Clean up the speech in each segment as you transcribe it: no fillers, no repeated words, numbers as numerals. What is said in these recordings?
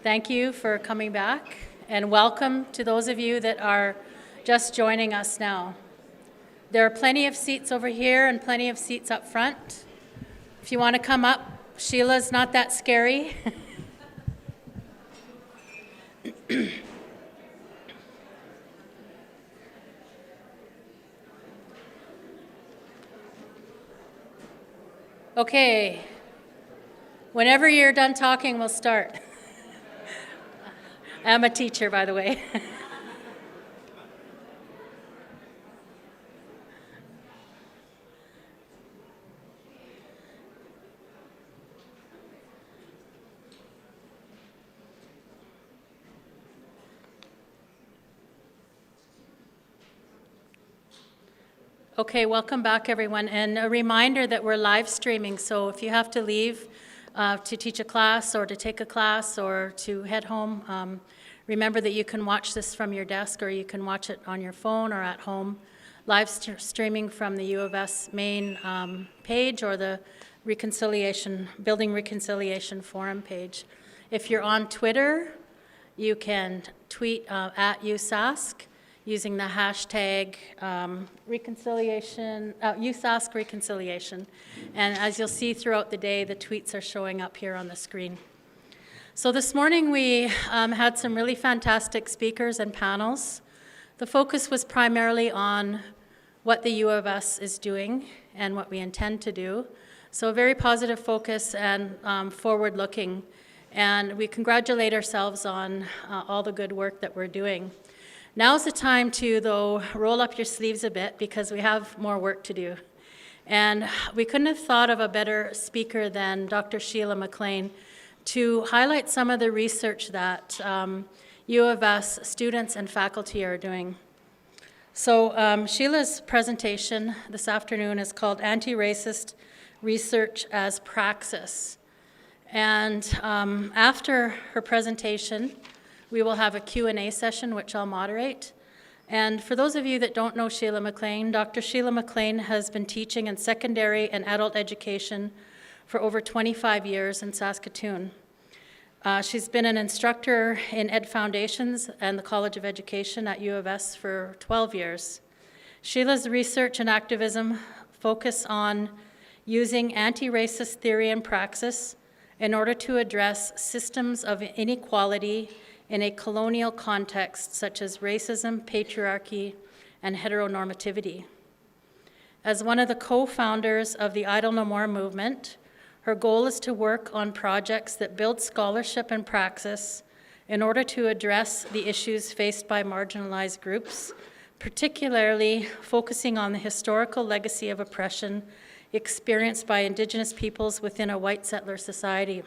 Thank you for coming back, and welcome to those of you that are just joining us now. There are plenty of seats over here and plenty of seats up front. If you want to come up, Sheelah's not that scary. Okay, whenever you're done talking, we'll start. I'm a teacher, by the way. Okay, welcome back, everyone. And a reminder that we're live streaming, so if you have to leave to teach a class or to take a class or to head home, remember that you can watch this from your desk or you can watch it on your phone or at home, live streaming from the U of S main page or the Building Reconciliation Forum page. If you're on Twitter, you can tweet at USask using the hashtag USask reconciliation. And as you'll see throughout the day, the tweets are showing up here on the screen. So this morning we had some really fantastic speakers and panels. The focus was primarily on what the U of S is doing and what we intend to do. So a very positive focus and forward-looking. And we congratulate ourselves on all the good work that we're doing. Now's the time to, though, roll up your sleeves a bit because we have more work to do. And we couldn't have thought of a better speaker than Dr. Sheelah McLean to highlight some of the research that U of S students and faculty are doing. So Sheelah's presentation this afternoon is called Antiracist Research as Praxis. And after her presentation, we will have a Q&A session, which I'll moderate. And for those of you that don't know Sheelah McLean, Dr. Sheelah McLean has been teaching in secondary and adult education for over 25 years in Saskatoon. She's been an instructor in Ed Foundations and the College of Education at U of S for 12 years. Sheelah's research and activism focus on using anti-racist theory and praxis in order to address systems of inequality in a colonial context such as racism, patriarchy, and heteronormativity. As one of the co-founders of the Idle No More movement, her goal is to work on projects that build scholarship and praxis in order to address the issues faced by marginalized groups, particularly focusing on the historical legacy of oppression experienced by Indigenous peoples within a white settler society.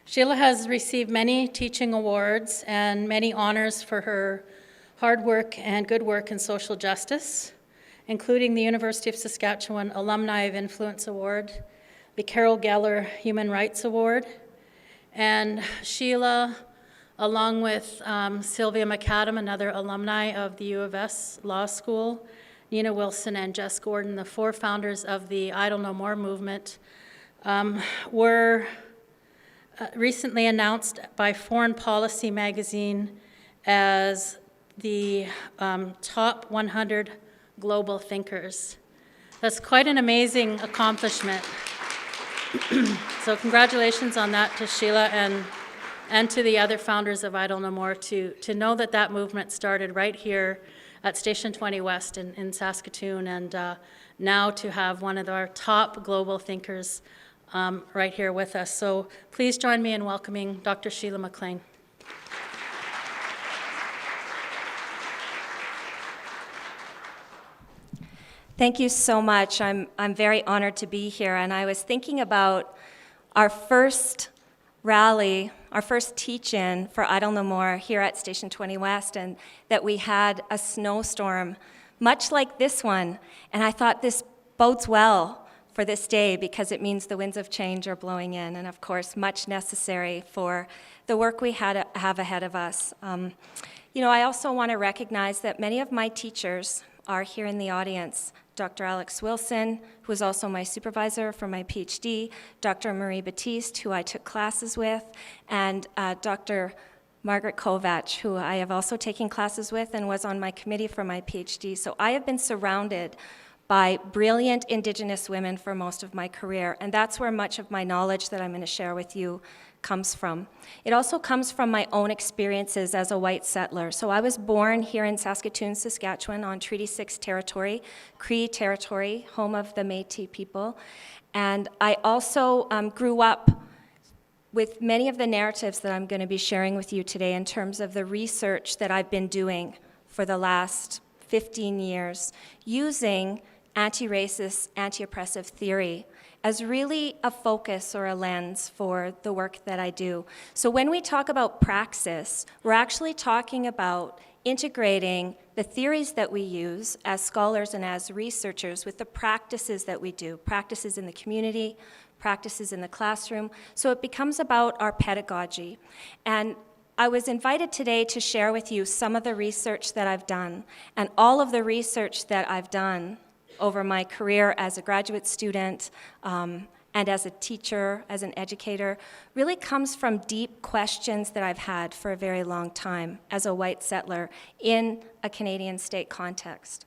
Sheelah has received many teaching awards and many honors for her hard work and good work in social justice, including the University of Saskatchewan Alumni of Influence Award, the Carol Geller Human Rights Award, and Sheelah, along with Sylvia McAdam, another alumni of the U of S Law School, Nina Wilson and Jess Gordon, the four founders of the Idle No More movement, were recently announced by Foreign Policy magazine as the top 100 global thinkers. That's quite an amazing accomplishment. So congratulations on that to Sheelah and to the other founders of Idle No More to know that that movement started right here at Station 20 West in Saskatoon, and now to have one of our top global thinkers right here with us. So please join me in welcoming Dr. Sheelah McLean. Thank you so much. I'm very honored to be here, and I was thinking about our first rally, our first teach-in for Idle No More here at Station 20 West, and that we had a snowstorm much like this one, and I thought this bodes well for this day because it means the winds of change are blowing in, and of course much necessary for the work we have ahead of us. I also want to recognize that many of my teachers are here in the audience Dr. Alex Wilson, who was also my supervisor for my PhD, Dr. Marie Batiste, who I took classes with, and Dr. Margaret Kovach, who I have also taken classes with and was on my committee for my PhD. So I have been surrounded by brilliant Indigenous women for most of my career, and that's where much of my knowledge that I'm going to share with you comes from. It also comes from my own experiences as a white settler. So I was born here in Saskatoon, Saskatchewan, on Treaty 6 territory, Cree territory, home of the Métis people, and I also grew up with many of the narratives that I'm going to be sharing with you today in terms of the research that I've been doing for the last 15 years, using anti-racist, anti-oppressive theory as really a focus or a lens for the work that I do. So when we talk about praxis, we're actually talking about integrating the theories that we use as scholars and as researchers with the practices that we do, practices in the community, practices in the classroom. So it becomes about our pedagogy. And I was invited today to share with you some of the research that I've done. And all of the research that I've done over my career as a graduate student and as a teacher, as an educator, really comes from deep questions that I've had for a very long time as a white settler in a Canadian state context.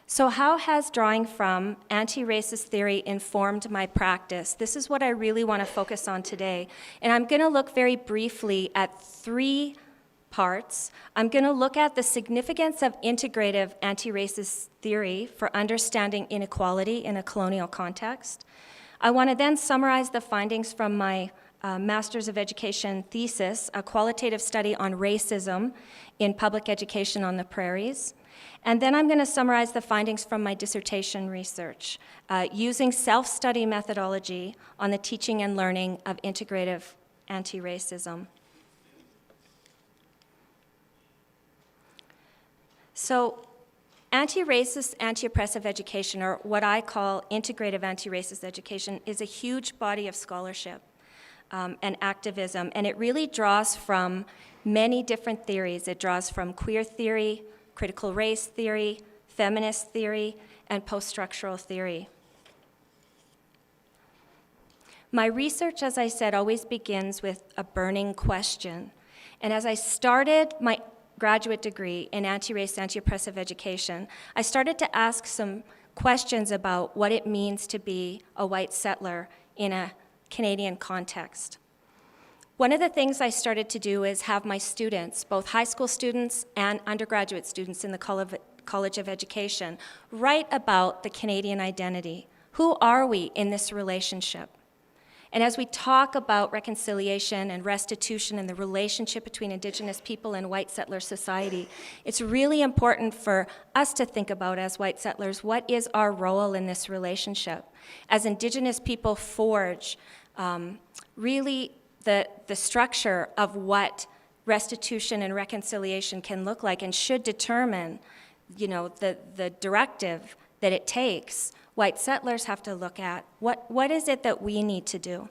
So how has drawing from anti-racist theory informed my practice? This is what I really want to focus on today. And I'm going to look very briefly at three parts. I'm going to look at the significance of integrative anti-racist theory for understanding inequality in a colonial context. I want to then summarize the findings from my Master's of Education thesis, a qualitative study on racism in public education on the prairies. And then I'm going to summarize the findings from my dissertation research using self-study methodology on the teaching and learning of integrative anti-racism. So anti-racist, anti-oppressive education, or what I call integrative anti-racist education, is a huge body of scholarship and activism, and it really draws from many different theories. It draws from queer theory, critical race theory, feminist theory, and post-structural theory. My research, as I said, always begins with a burning question. And as I started my graduate degree in anti-racist, anti-oppressive education, I started to ask some questions about what it means to be a white settler in a Canadian context. One of the things I started to do is have my students, both high school students and undergraduate students in the College of Education, write about the Canadian identity. Who are we in this relationship? And as we talk about reconciliation and restitution and the relationship between Indigenous people and white settler society, it's really important for us to think about as white settlers, what is our role in this relationship? As Indigenous people forge really the structure of what restitution and reconciliation can look like and should determine, the directive that it takes, white settlers have to look at what is it that we need to do.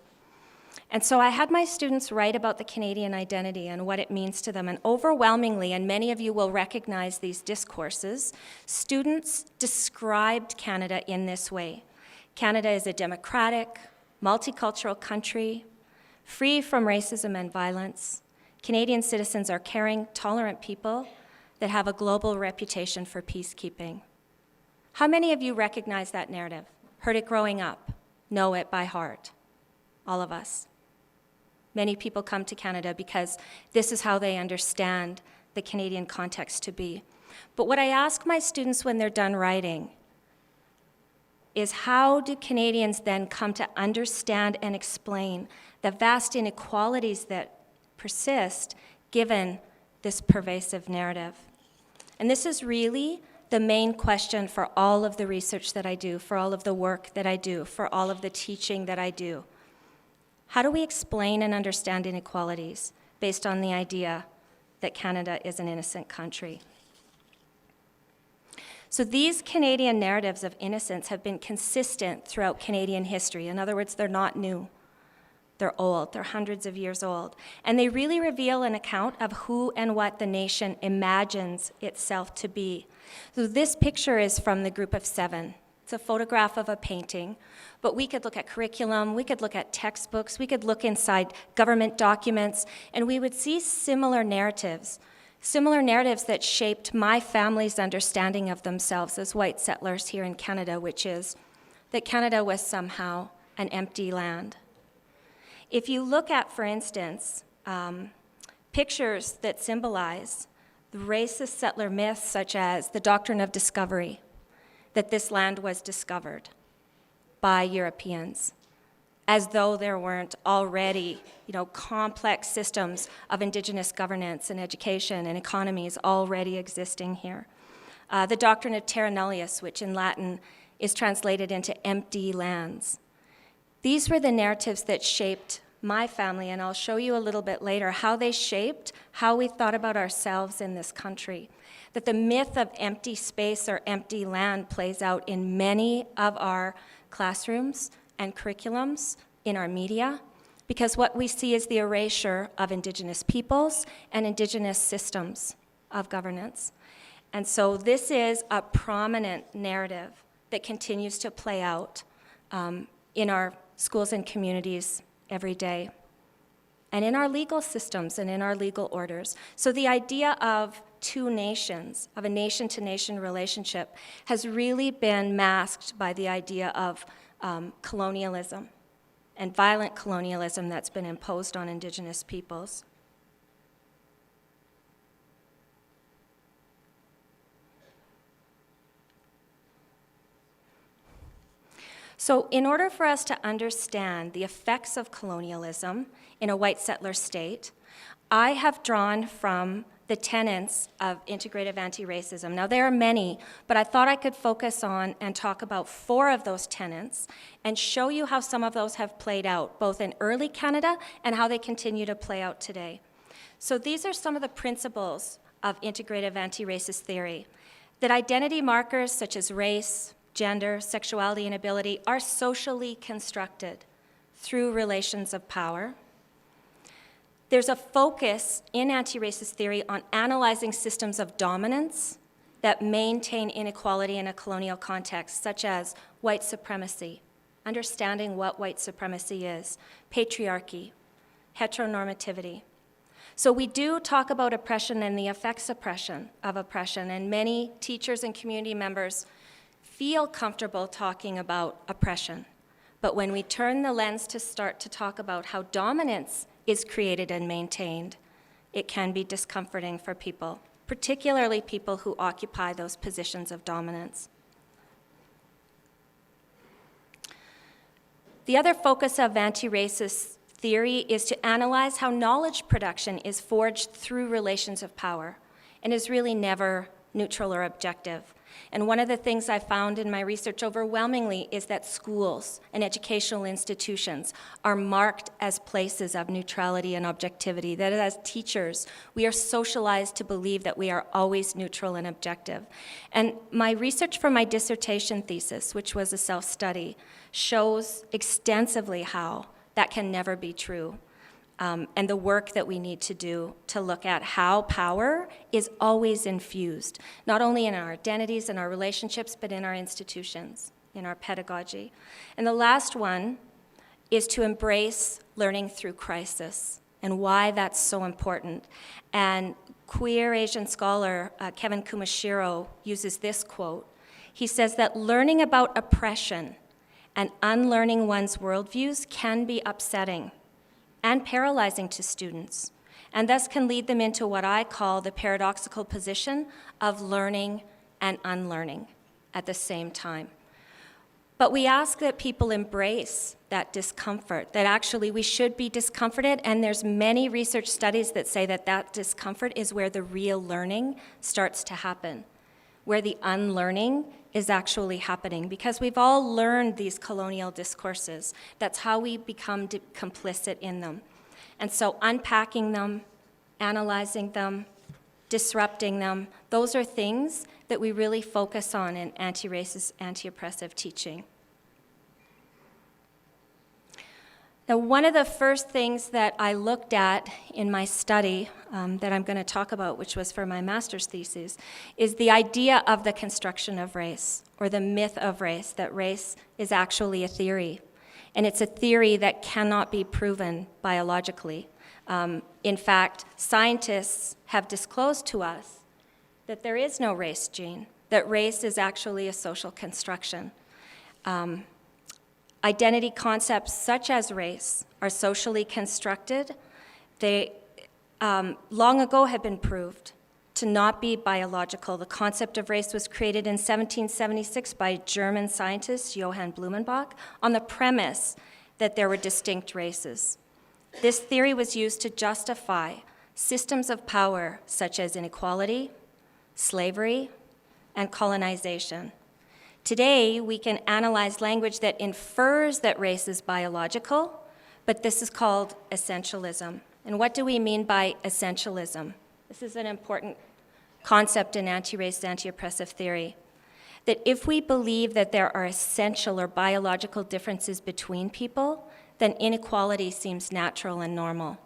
And so I had my students write about the Canadian identity and what it means to them. And overwhelmingly, and many of you will recognize these discourses, students described Canada in this way. Canada is a democratic, multicultural country, free from racism and violence. Canadian citizens are caring, tolerant people that have a global reputation for peacekeeping. How many of you recognize that narrative? Heard it growing up? Know it by heart? All of us. Many people come to Canada because this is how they understand the Canadian context to be. But what I ask my students when they're done writing is how do Canadians then come to understand and explain the vast inequalities that persist given this pervasive narrative? And this is really the main question for all of the research that I do, for all of the work that I do, for all of the teaching that I do. How do we explain and understand inequalities based on the idea that Canada is an innocent country? So these Canadian narratives of innocence have been consistent throughout Canadian history. In other words, they're not new. They're old, they're hundreds of years old. And they really reveal an account of who and what the nation imagines itself to be. So this picture is from the Group of Seven. It's a photograph of a painting, but we could look at curriculum, we could look at textbooks, we could look inside government documents, and we would see similar narratives that shaped my family's understanding of themselves as white settlers here in Canada, which is that Canada was somehow an empty land. If you look at, for instance, pictures that symbolize the racist settler myths, such as the doctrine of discovery, that this land was discovered by Europeans, as though there weren't already, complex systems of Indigenous governance and education and economies already existing here. The doctrine of terra nullius, which in Latin is translated into empty lands. These were the narratives that shaped my family, and I'll show you a little bit later how they shaped how we thought about ourselves in this country. That the myth of empty space or empty land plays out in many of our classrooms and curriculums, in our media, because what we see is the erasure of Indigenous peoples and Indigenous systems of governance. And so this is a prominent narrative that continues to play out in our schools and communities every day, and in our legal systems and in our legal orders. So the idea of two nations, of a nation-to-nation relationship, has really been masked by the idea of colonialism and violent colonialism that's been imposed on Indigenous peoples. So in order for us to understand the effects of colonialism in a white settler state, I have drawn from the tenets of integrative anti-racism. Now, there are many, but I thought I could focus on and talk about 4 of those tenets and show you how some of those have played out, both in early Canada and how they continue to play out today. So these are some of the principles of integrative anti-racist theory, that identity markers such as race, gender, sexuality, and ability are socially constructed through relations of power. There's a focus in anti-racist theory on analyzing systems of dominance that maintain inequality in a colonial context, such as white supremacy, understanding what white supremacy is, patriarchy, heteronormativity. So we do talk about oppression and the effects of oppression, and many teachers and community members feel comfortable talking about oppression. But when we turn the lens to start to talk about how dominance is created and maintained, it can be discomforting for people, particularly people who occupy those positions of dominance. The other focus of anti-racist theory is to analyze how knowledge production is forged through relations of power and is really never neutral or objective. And one of the things I found in my research overwhelmingly is that schools and educational institutions are marked as places of neutrality and objectivity, that as teachers, we are socialized to believe that we are always neutral and objective. And my research for my dissertation thesis, which was a self-study, shows extensively how that can never be true. And the work that we need to do to look at how power is always infused, not only in our identities and our relationships, but in our institutions, in our pedagogy. And the last one is to embrace learning through crisis and why that's so important. And queer Asian scholar Kevin Kumashiro uses this quote. He says that learning about oppression and unlearning one's worldviews can be upsetting and paralyzing to students, and thus can lead them into what I call the paradoxical position of learning and unlearning at the same time. But we ask that people embrace that discomfort, that actually we should be discomforted, and there's many research studies that say that that discomfort is where the real learning starts to happen, where the unlearning is actually happening, because we've all learned these colonial discourses. That's how we become complicit in them. And so unpacking them, analyzing them, disrupting them, those are things that we really focus on in anti-racist, anti-oppressive teaching. Now, one of the first things that I looked at in my study that I'm going to talk about, which was for my master's thesis, is the idea of the construction of race, or the myth of race, that race is actually a theory. And it's a theory that cannot be proven biologically. In fact, scientists have disclosed to us that there is no race gene, that race is actually a social construction. Identity concepts such as race are socially constructed. They long ago have been proved to not be biological. The concept of race was created in 1776 by German scientist Johann Blumenbach on the premise that there were distinct races. This theory was used to justify systems of power such as inequality, slavery, and colonization. Today, we can analyze language that infers that race is biological, but this is called essentialism. And what do we mean by essentialism? This is an important concept in anti-racist, anti-oppressive theory. That if we believe that there are essential or biological differences between people, then inequality seems natural and normal.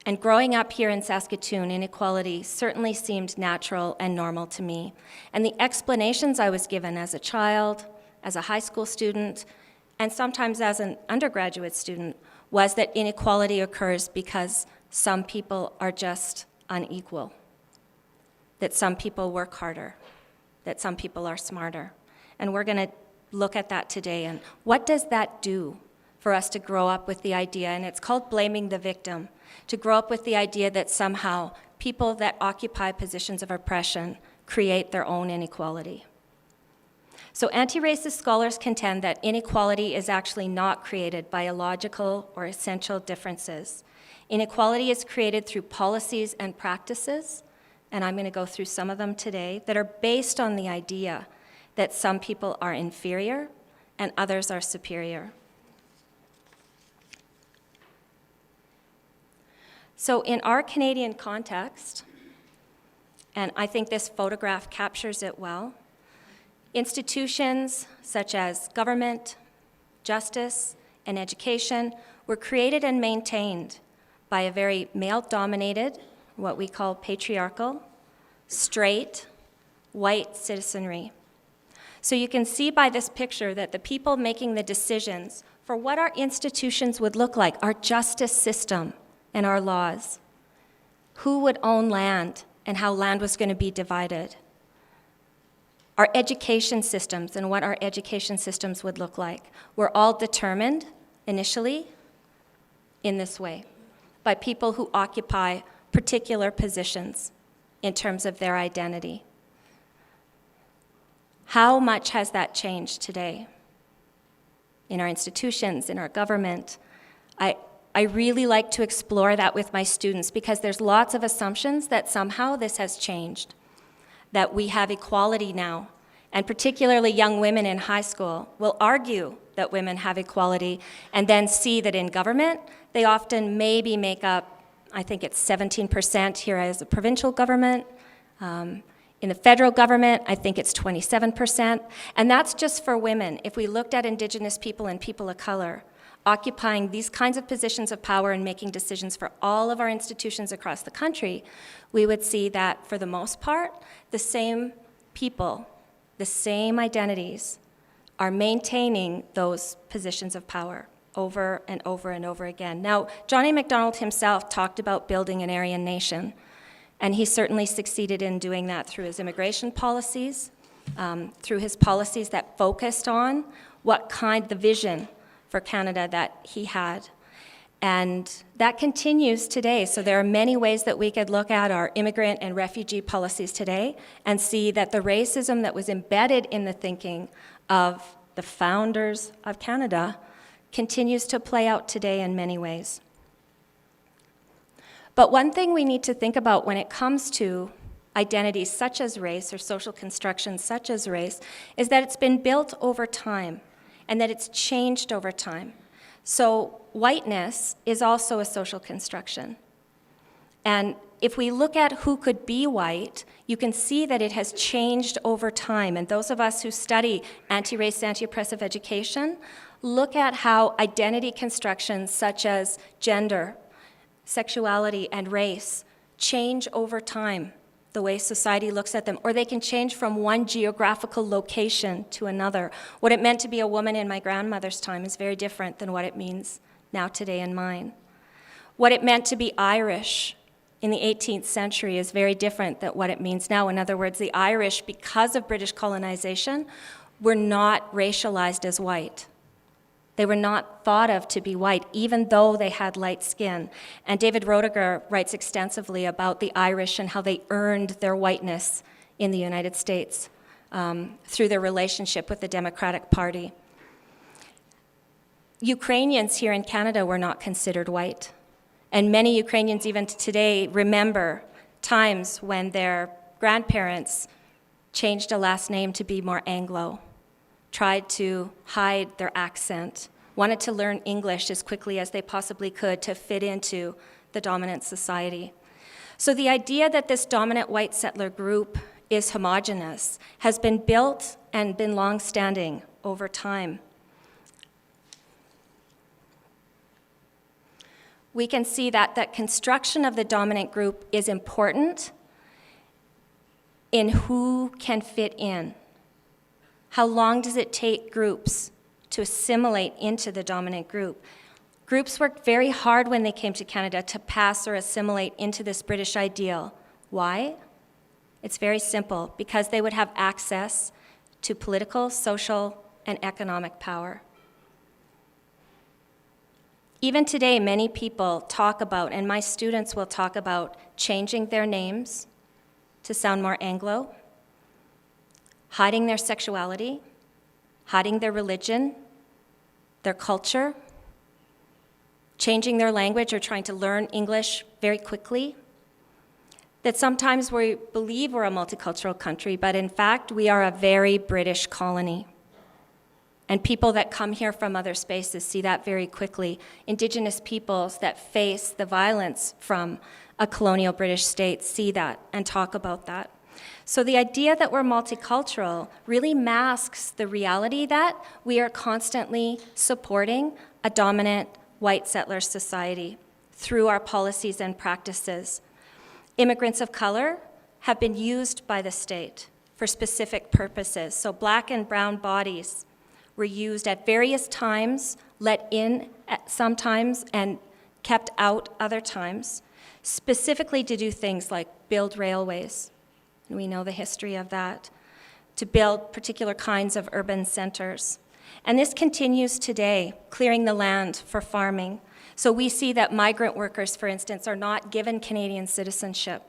And growing up here in Saskatoon, inequality certainly seemed natural and normal to me. And the explanations I was given as a child, as a high school student, and sometimes as an undergraduate student, was that inequality occurs because some people are just unequal, that some people work harder, that some people are smarter. And we're going to look at that today. And what does that do for us to grow up with the idea? And it's called blaming the victim. To grow up with the idea that somehow people that occupy positions of oppression create their own inequality. So anti-racist scholars contend that inequality is actually not created by biological or essential differences. Inequality is created through policies and practices, and I'm going to go through some of them today, that are based on the idea that some people are inferior and others are superior. So in our Canadian context, and I think this photograph captures it well, institutions such as government, justice, and education were created and maintained by a very male-dominated, what we call patriarchal, straight, white citizenry. So you can see by this picture that the people making the decisions for what our institutions would look like, our justice system, and our laws, who would own land and how land was going to be divided, our education systems and what our education systems would look like, were all determined initially in this way by people who occupy particular positions in terms of their identity. How much has that changed today in our institutions, in our government? I really like to explore that with my students because there's lots of assumptions that somehow this has changed, that we have equality now, and particularly young women in high school will argue that women have equality and then see that in government, they often maybe make up, I think it's 17% here as a provincial government. In the federal government, I think it's 27%, and that's just for women. If we looked at Indigenous people and people of color, occupying these kinds of positions of power and making decisions for all of our institutions across the country, we would see that, for the most part, the same people, the same identities, are maintaining those positions of power over and over and over again. Now, John A. Macdonald himself talked about building an Aryan nation, and he certainly succeeded in doing that through his immigration policies, through his policies that focused on the vision for Canada that he had. And that continues today. So there are many ways that we could look at our immigrant and refugee policies today and see that the racism that was embedded in the thinking of the founders of Canada continues to play out today in many ways. But one thing we need to think about when it comes to identities such as race or social constructions such as race is that it's been built over time and that it's changed over time. So whiteness is also a social construction. And if we look at who could be white, you can see that it has changed over time. And those of us who study anti-racist, anti-oppressive education look at how identity constructions such as gender, sexuality, and race change over time, the way society looks at them, or they can change from one geographical location to another. What it meant to be a woman in my grandmother's time is very different than what it means now today in mine. What it meant to be Irish in the 18th century is very different than what it means now. In other words, the Irish, because of British colonization, were not racialized as white. They were not thought of to be white, even though they had light skin. And David Roediger writes extensively about the Irish and how they earned their whiteness in the United States through their relationship with the Democratic Party. Ukrainians here in Canada were not considered white. And many Ukrainians even today remember times when their grandparents changed a last name to be more Anglo, tried to hide their accent, wanted to learn English as quickly as they possibly could to fit into the dominant society. So the idea that this dominant white settler group is homogenous has been built and been long-standing over time. We can see that construction of the dominant group is important in who can fit in. How long does it take groups to assimilate into the dominant group? Groups worked very hard when they came to Canada to pass or assimilate into this British ideal. Why? It's very simple, because they would have access to political, social, and economic power. Even today, many people talk about, and my students will talk about, changing their names to sound more Anglo, hiding their sexuality, hiding their religion, their culture, changing their language or trying to learn English very quickly. That sometimes we believe we're a multicultural country, but in fact, we are a very British colony. And people that come here from other spaces see that very quickly. Indigenous peoples that face the violence from a colonial British state see that and talk about that. So the idea that we're multicultural really masks the reality that we are constantly supporting a dominant white settler society through our policies and practices. Immigrants of color have been used by the state for specific purposes. So black and brown bodies were used at various times, let in at sometimes, and kept out other times, specifically to do things like build railways. And we know the history of that, to build particular kinds of urban centers. And this continues today, clearing the land for farming. So we see that migrant workers, for instance, are not given Canadian citizenship,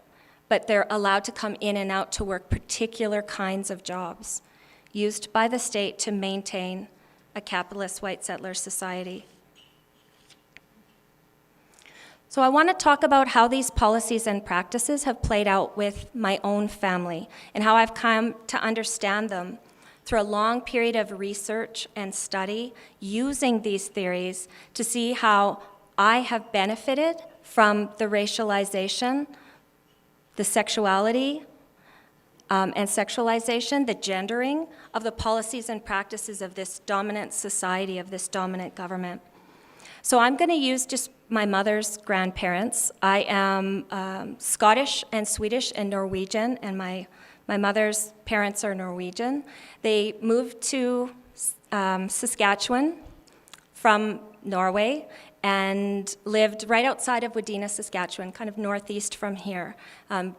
but they're allowed to come in and out to work particular kinds of jobs used by the state to maintain a capitalist white settler society. So I want to talk about how these policies and practices have played out with my own family and how I've come to understand them through a long period of research and study using these theories to see how I have benefited from the racialization, the sexuality, and sexualization, the gendering of the policies and practices of this dominant society, of this dominant government. So I'm going to use just my mother's grandparents. I am Scottish and Swedish and Norwegian, and my mother's parents are Norwegian. They moved to Saskatchewan from Norway and lived right outside of Wadena, Saskatchewan, kind of northeast from here,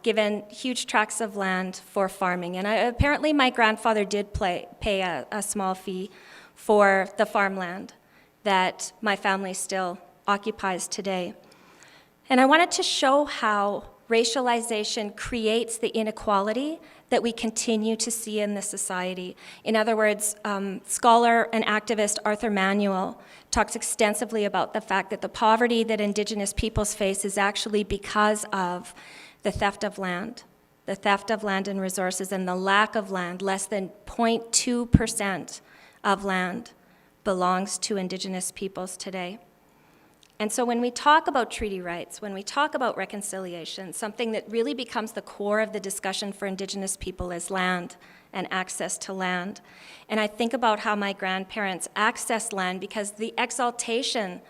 given huge tracts of land for farming. And apparently my grandfather did pay a small fee for the farmland that my family still occupies today. And I wanted to show how racialization creates the inequality that we continue to see in the society. In other words, scholar and activist Arthur Manuel talks extensively about the fact that the poverty that Indigenous peoples face is actually because of the theft of land and resources, and the lack of land. Less than 0.2% of land belongs to Indigenous peoples today. And so when we talk about treaty rights, when we talk about reconciliation, something that really becomes the core of the discussion for Indigenous people is land and access to land. And I think about how my grandparents accessed land because the exaltation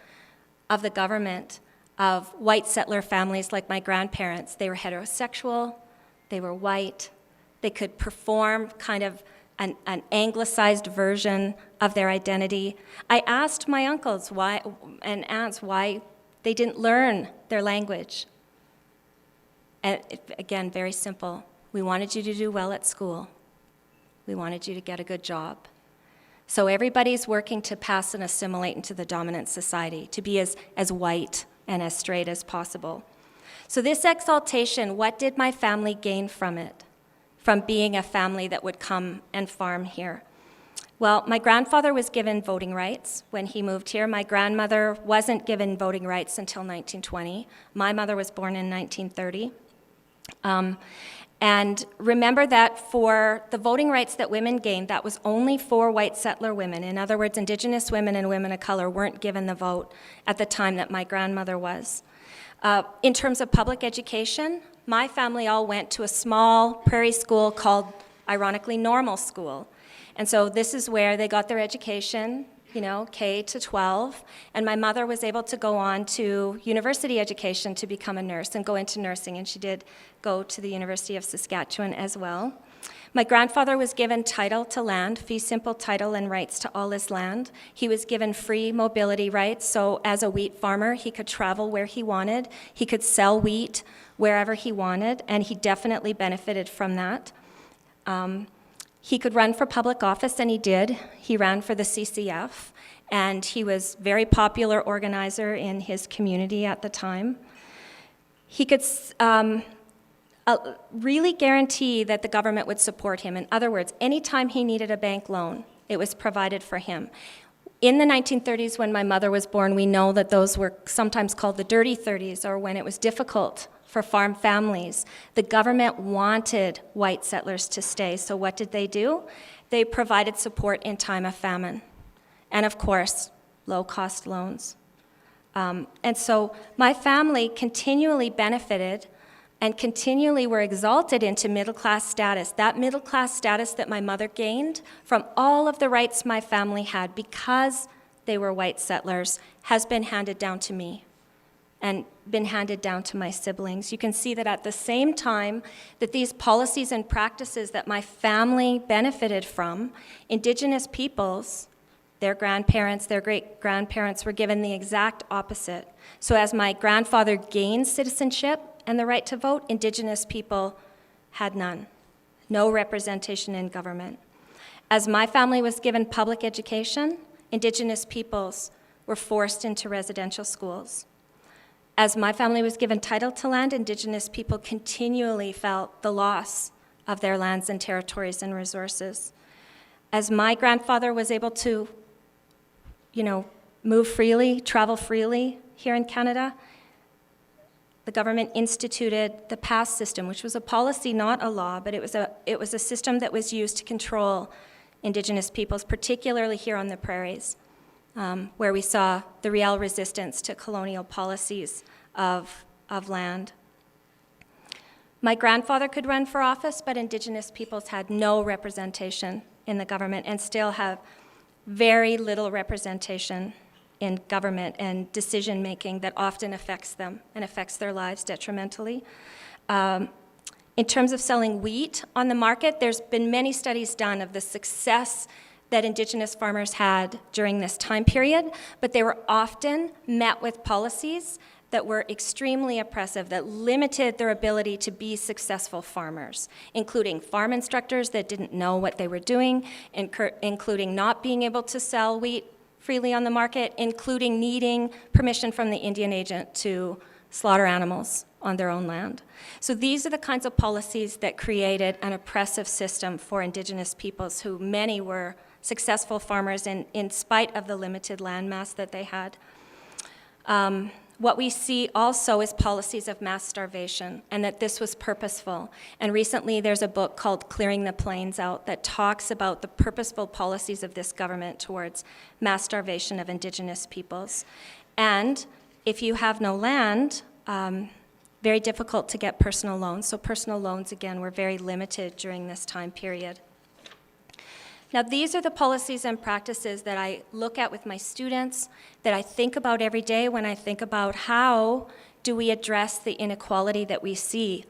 of the government of white settler families like my grandparents, they were heterosexual, they were white, they could perform kind of an anglicized version of their identity. I asked my uncles and aunts why they didn't learn their language. And again, very simple. We wanted you to do well at school. We wanted you to get a good job. So everybody's working to pass and assimilate into the dominant society, to be as white and as straight as possible. So this exaltation, what did my family gain from it? From being a family that would come and farm here? Well, my grandfather was given voting rights when he moved here. My grandmother wasn't given voting rights until 1920. My mother was born in 1930. And remember that for the voting rights that women gained, that was only for white settler women. In other words, Indigenous women and women of color weren't given the vote at the time that my grandmother was. In terms of public education, my family all went to a small prairie school called, ironically, Normal School. And so this is where they got their education, K to 12. And my mother was able to go on to university education to become a nurse and go into nursing. And she did go to the University of Saskatchewan as well. My grandfather was given title to land, fee simple title and rights to all his land. He was given free mobility rights, so as a wheat farmer, he could travel where he wanted. He could sell wheat wherever he wanted, and he definitely benefited from that. He could run for public office, and he did. He ran for the CCF, and he was a very popular organizer in his community at the time. He could really guarantee that the government would support him. In other words, anytime he needed a bank loan, it was provided for him. In the 1930s, when my mother was born, we know that those were sometimes called the dirty 30s, or when it was difficult for farm families. The government wanted white settlers to stay, so what did they do? They provided support in time of famine. And of course, low-cost loans. And so my family continually benefited and continually were exalted into middle-class status. That middle-class status that my mother gained from all of the rights my family had because they were white settlers has been handed down to me and been handed down to my siblings. You can see that at the same time that these policies and practices that my family benefited from, Indigenous peoples, their grandparents, their great-grandparents were given the exact opposite. So as my grandfather gained citizenship and the right to vote, Indigenous people had none. No representation in government. As my family was given public education, Indigenous peoples were forced into residential schools. As my family was given title to land, Indigenous people continually felt the loss of their lands and territories and resources. As my grandfather was able to, move freely, travel freely here in Canada, the government instituted the pass system, which was a policy, not a law, but it was a system that was used to control Indigenous peoples, particularly here on the prairies, where we saw the real resistance to colonial policies of land. My grandfather could run for office, but Indigenous peoples had no representation in the government and still have very little representation in government and decision-making that often affects them and affects their lives detrimentally. In terms of selling wheat on the market, there's been many studies done of the success that Indigenous farmers had during this time period, but they were often met with policies that were extremely oppressive, that limited their ability to be successful farmers, including farm instructors that didn't know what they were doing, including not being able to sell wheat freely on the market, including needing permission from the Indian agent to slaughter animals on their own land. So these are the kinds of policies that created an oppressive system for Indigenous peoples, who many were successful farmers in spite of the limited land mass that they had. What we see also is policies of mass starvation, and that this was purposeful. And recently there's a book called Clearing the Plains out that talks about the purposeful policies of this government towards mass starvation of Indigenous peoples. And if you have no land, very difficult to get personal loans. So personal loans, again, were very limited during this time period. Now, these are the policies and practices that I look at with my students, that I think about every day when I think about how do we address the inequality that we see.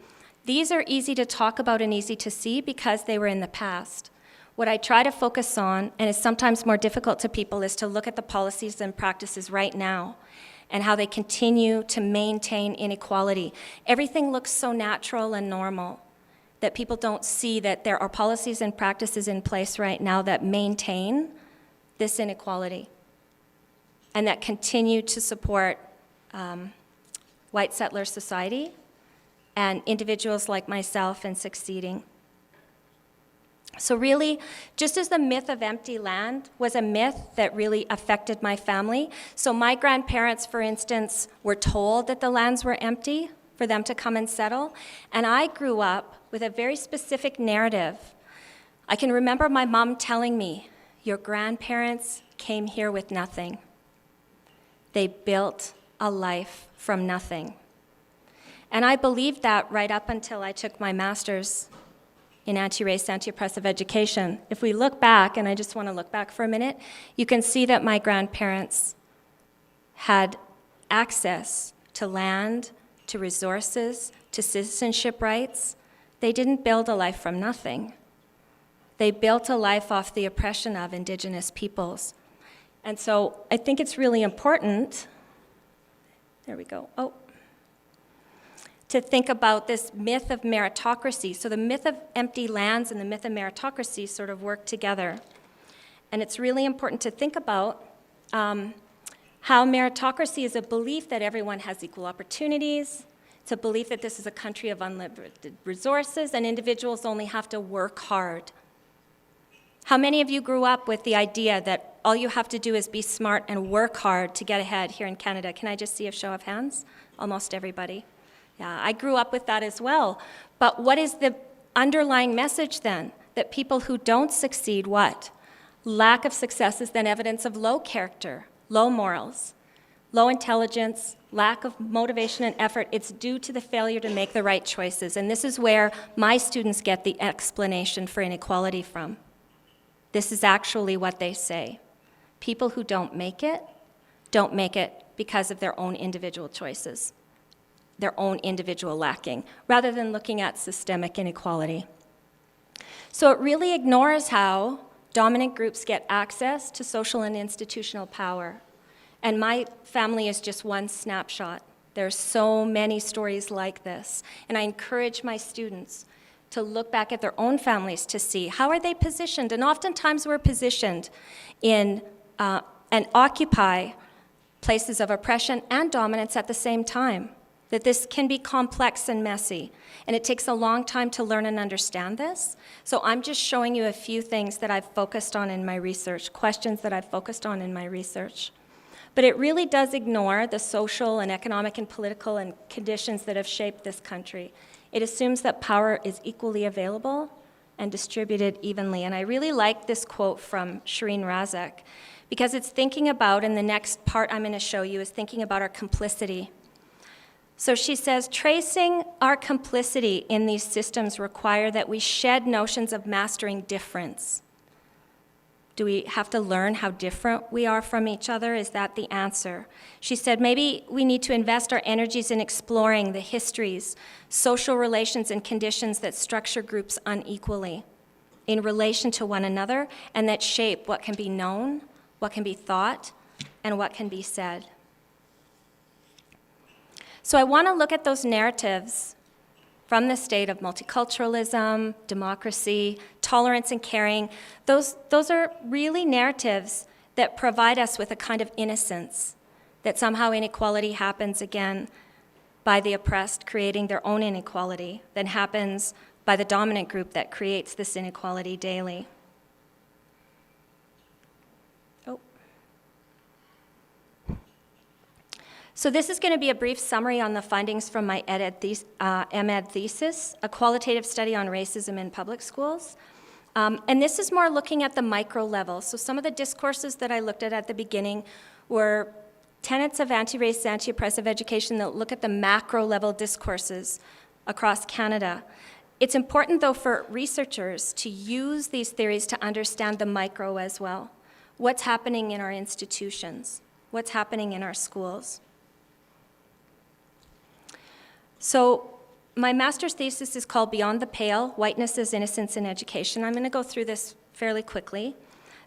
These are easy to talk about and easy to see because they were in the past. What I try to focus on, and is sometimes more difficult to people, is to look at the policies and practices right now and how they continue to maintain inequality. Everything looks so natural and normal that people don't see that there are policies and practices in place right now that maintain this inequality and that continue to support white settler society and individuals like myself in succeeding. So really, just as the myth of empty land was a myth that really affected my family, so my grandparents, for instance, were told that the lands were empty for them to come and settle, and I grew up with a very specific narrative. I can remember my mom telling me, your grandparents came here with nothing. They built a life from nothing. And I believed that right up until I took my master's in anti-race, anti-oppressive education. If we look back, and I just want to look back for a minute, you can see that my grandparents had access to land, to resources, to citizenship rights. They didn't build a life from nothing. They built a life off the oppression of Indigenous peoples. And so I think it's really important, there we go, to think about this myth of meritocracy. So the myth of empty lands and the myth of meritocracy sort of work together. And it's really important to think about how meritocracy is a belief that everyone has equal opportunities. It's a belief that this is a country of unlimited resources and individuals only have to work hard. How many of you grew up with the idea that all you have to do is be smart and work hard to get ahead here in Canada? Can I just see a show of hands? Almost everybody. Yeah, I grew up with that as well. But what is the underlying message then? That people who don't succeed, what? Lack of success is then evidence of low character, low morals, low intelligence, lack of motivation and effort. It's due to the failure to make the right choices. And this is where my students get the explanation for inequality from. This is actually what they say. People who don't make it because of their own individual choices, their own individual lacking, rather than looking at systemic inequality. So it really ignores how dominant groups get access to social and institutional power. And my family is just one snapshot. There are so many stories like this. And I encourage my students to look back at their own families to see how are they positioned. And oftentimes we're positioned in and occupy places of oppression and dominance at the same time. That this can be complex and messy, and it takes a long time to learn and understand this. So I'm just showing you a few things that I've focused on in my research, questions that I've focused on in my research. But it really does ignore the social and economic and political and conditions that have shaped this country. It assumes that power is equally available and distributed evenly. And I really like this quote from Shireen Razak, because it's thinking about, and the next part I'm going to show you is thinking about our complicity. So she says, tracing our complicity in these systems require that we shed notions of mastering difference. Do we have to learn how different we are from each other? Is that the answer? She said, maybe we need to invest our energies in exploring the histories, social relations, and conditions that structure groups unequally in relation to one another and that shape what can be known, what can be thought, and what can be said. So I want to look at those narratives from the state of multiculturalism, democracy, tolerance and caring. Those are really narratives that provide us with a kind of innocence, that somehow inequality happens again by the oppressed creating their own inequality, that happens by the dominant group that creates this inequality daily. So this is going to be a brief summary on the findings from my MEd thesis, a qualitative study on racism in public schools. And this is more looking at the micro level. So some of the discourses that I looked at the beginning were tenets of anti-racist, anti-oppressive education that look at the macro-level discourses across Canada. It's important, though, for researchers to use these theories to understand the micro as well. What's happening in our institutions? What's happening in our schools? So my master's thesis is called Beyond the Pale, Whiteness as Innocence in Education. I'm going to go through this fairly quickly.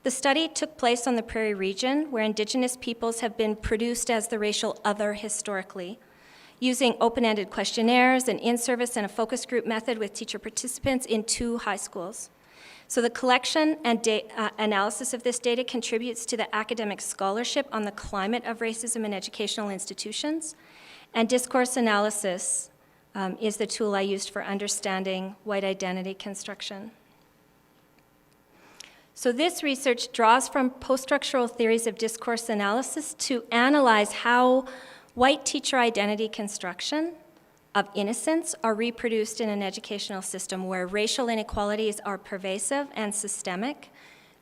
The study took place on the Prairie region, where Indigenous peoples have been produced as the racial other historically, using open-ended questionnaires, an in-service and a focus group method with teacher participants in 2 high schools. So the collection and analysis of this data contributes to the academic scholarship on the climate of racism in educational institutions, and discourse analysis is the tool I used for understanding white identity construction. So this research draws from post-structural theories of discourse analysis to analyze how white teacher identity construction of innocence are reproduced in an educational system where racial inequalities are pervasive and systemic.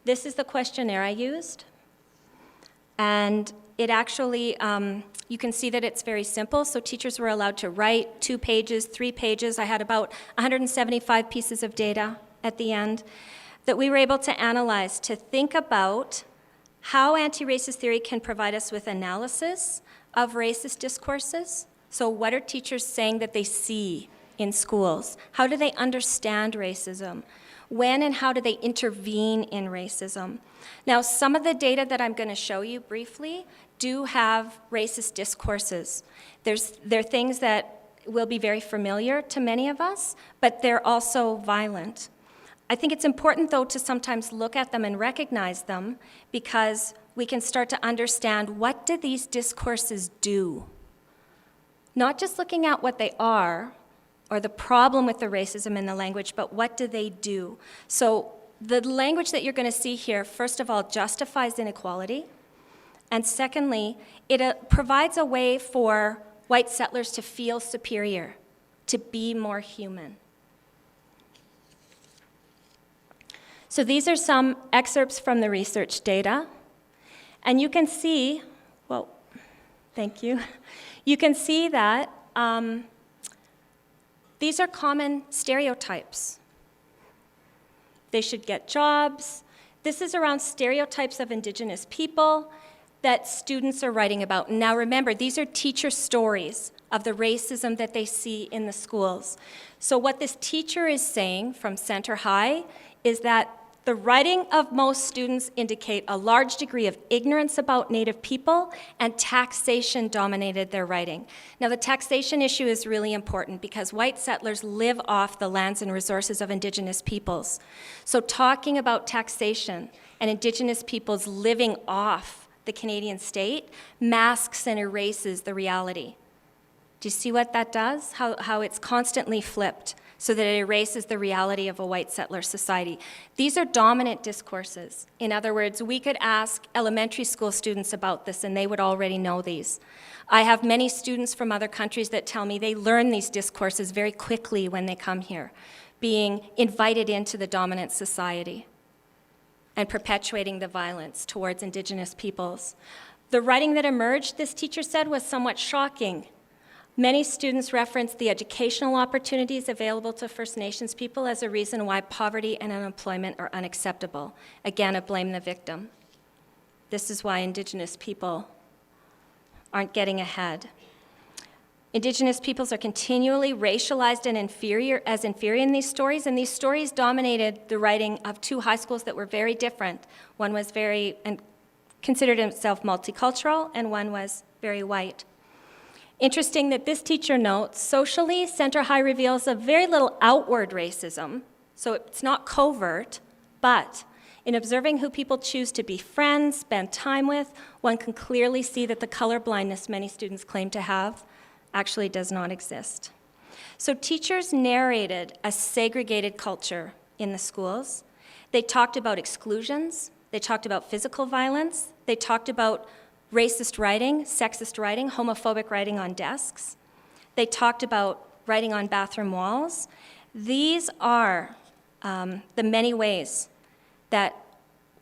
This is the questionnaire I used. And it actually, you can see that it's very simple. So teachers were allowed to write 2 pages, 3 pages. I had about 175 pieces of data at the end that we were able to analyze to think about how anti-racist theory can provide us with analysis of racist discourses. So what are teachers saying that they see in schools? How do they understand racism? When and how do they intervene in racism? Now, some of the data that I'm going to show you briefly do have racist discourses. They're things that will be very familiar to many of us, but they're also violent. I think it's important, though, to sometimes look at them and recognize them because we can start to understand what do these discourses do? Not just looking at what they are or the problem with the racism in the language, but what do they do? So the language that you're going to see here, first of all, justifies inequality. And secondly, it provides a way for white settlers to feel superior, to be more human. So these are some excerpts from the research data. And you can see, well, thank you. You can see that these are common stereotypes. They should get jobs. This is around stereotypes of Indigenous people that students are writing about. Now remember, these are teacher stories of the racism that they see in the schools. So what this teacher is saying from Center High is that the writing of most students indicate a large degree of ignorance about Native people, and taxation dominated their writing. Now, the taxation issue is really important because white settlers live off the lands and resources of Indigenous peoples. So talking about taxation and Indigenous peoples living off the Canadian state masks and erases the reality. Do you see what that does? How it's constantly flipped so that it erases the reality of a white settler society. These are dominant discourses. In other words, we could ask elementary school students about this and they would already know these. I have many students from other countries that tell me they learn these discourses very quickly when they come here, being invited into the dominant society and perpetuating the violence towards Indigenous peoples. The writing that emerged, this teacher said, was somewhat shocking. Many students reference the educational opportunities available to First Nations people as a reason why poverty and unemployment are unacceptable. Again, I blame the victim. This is why Indigenous people aren't getting ahead. Indigenous peoples are continually racialized and inferior in these stories, and these stories dominated the writing of 2 high schools that were very different. One was and considered himself multicultural, and one was very white. Interesting that this teacher notes, socially, Center High reveals a very little outward racism, so it's not covert, but in observing who people choose to befriend, spend time with, one can clearly see that the color blindness many students claim to have actually does not exist. So teachers narrated a segregated culture in the schools. They talked about exclusions, they talked about physical violence, they talked about racist writing, sexist writing, homophobic writing on desks. They talked about writing on bathroom walls. These are the many ways that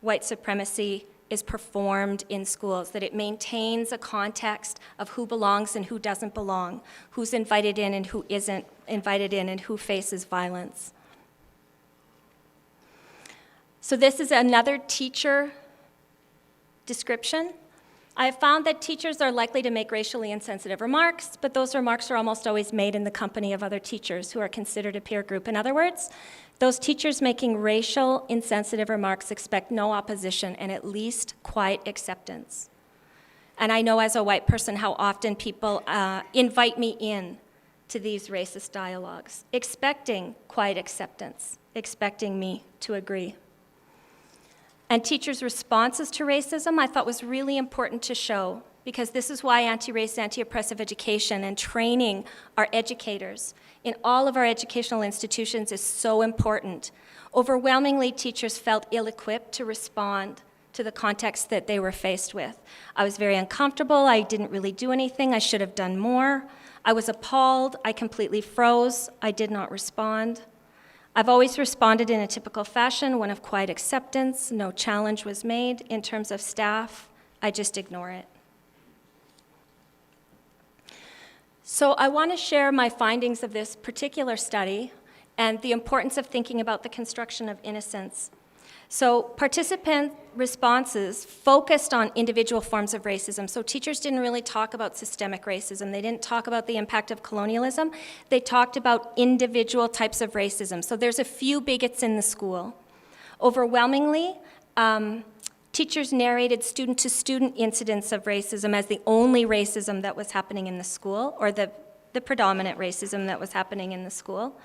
white supremacy is performed in schools, that it maintains a context of who belongs and who doesn't belong, who's invited in and who isn't invited in, and who faces violence. So this is another teacher description. I have found that teachers are likely to make racially insensitive remarks, but those remarks are almost always made in the company of other teachers who are considered a peer group. In other words, those teachers making racial insensitive remarks expect no opposition and at least quiet acceptance. And I know as a white person how often people invite me in to these racist dialogues, expecting quiet acceptance, expecting me to agree. And teachers' responses to racism I thought was really important to show, because this is why anti-race, anti-oppressive education and training our educators in all of our educational institutions is so important. Overwhelmingly, teachers felt ill-equipped to respond to the context that they were faced with. I was very uncomfortable. I didn't really do anything. I should have done more. I was appalled. I completely froze. I did not respond. I've always responded in a typical fashion, one of quiet acceptance. No challenge was made. In terms of staff, I just ignore it. So I want to share my findings of this particular study and the importance of thinking about the construction of innocence. So participant responses focused on individual forms of racism. So teachers didn't really talk about systemic racism. They didn't talk about the impact of colonialism. They talked about individual types of racism. So there's a few bigots in the school. Overwhelmingly, teachers narrated student-to-student incidents of racism as the only racism that was happening in the school, or the predominant racism that was happening in the school.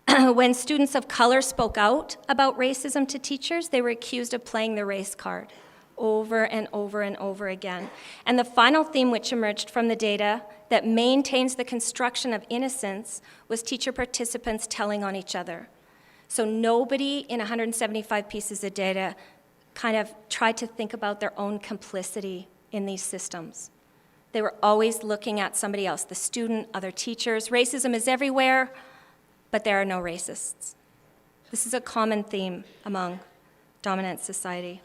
When students of color spoke out about racism to teachers, they were accused of playing the race card over and over and over again. And the final theme which emerged from the data that maintains the construction of innocence was teacher participants telling on each other. So nobody in 175 pieces of data kind of tried to think about their own complicity in these systems. They were always looking at somebody else, the student, other teachers. Racism is everywhere, but there are no racists. This is a common theme among dominant society.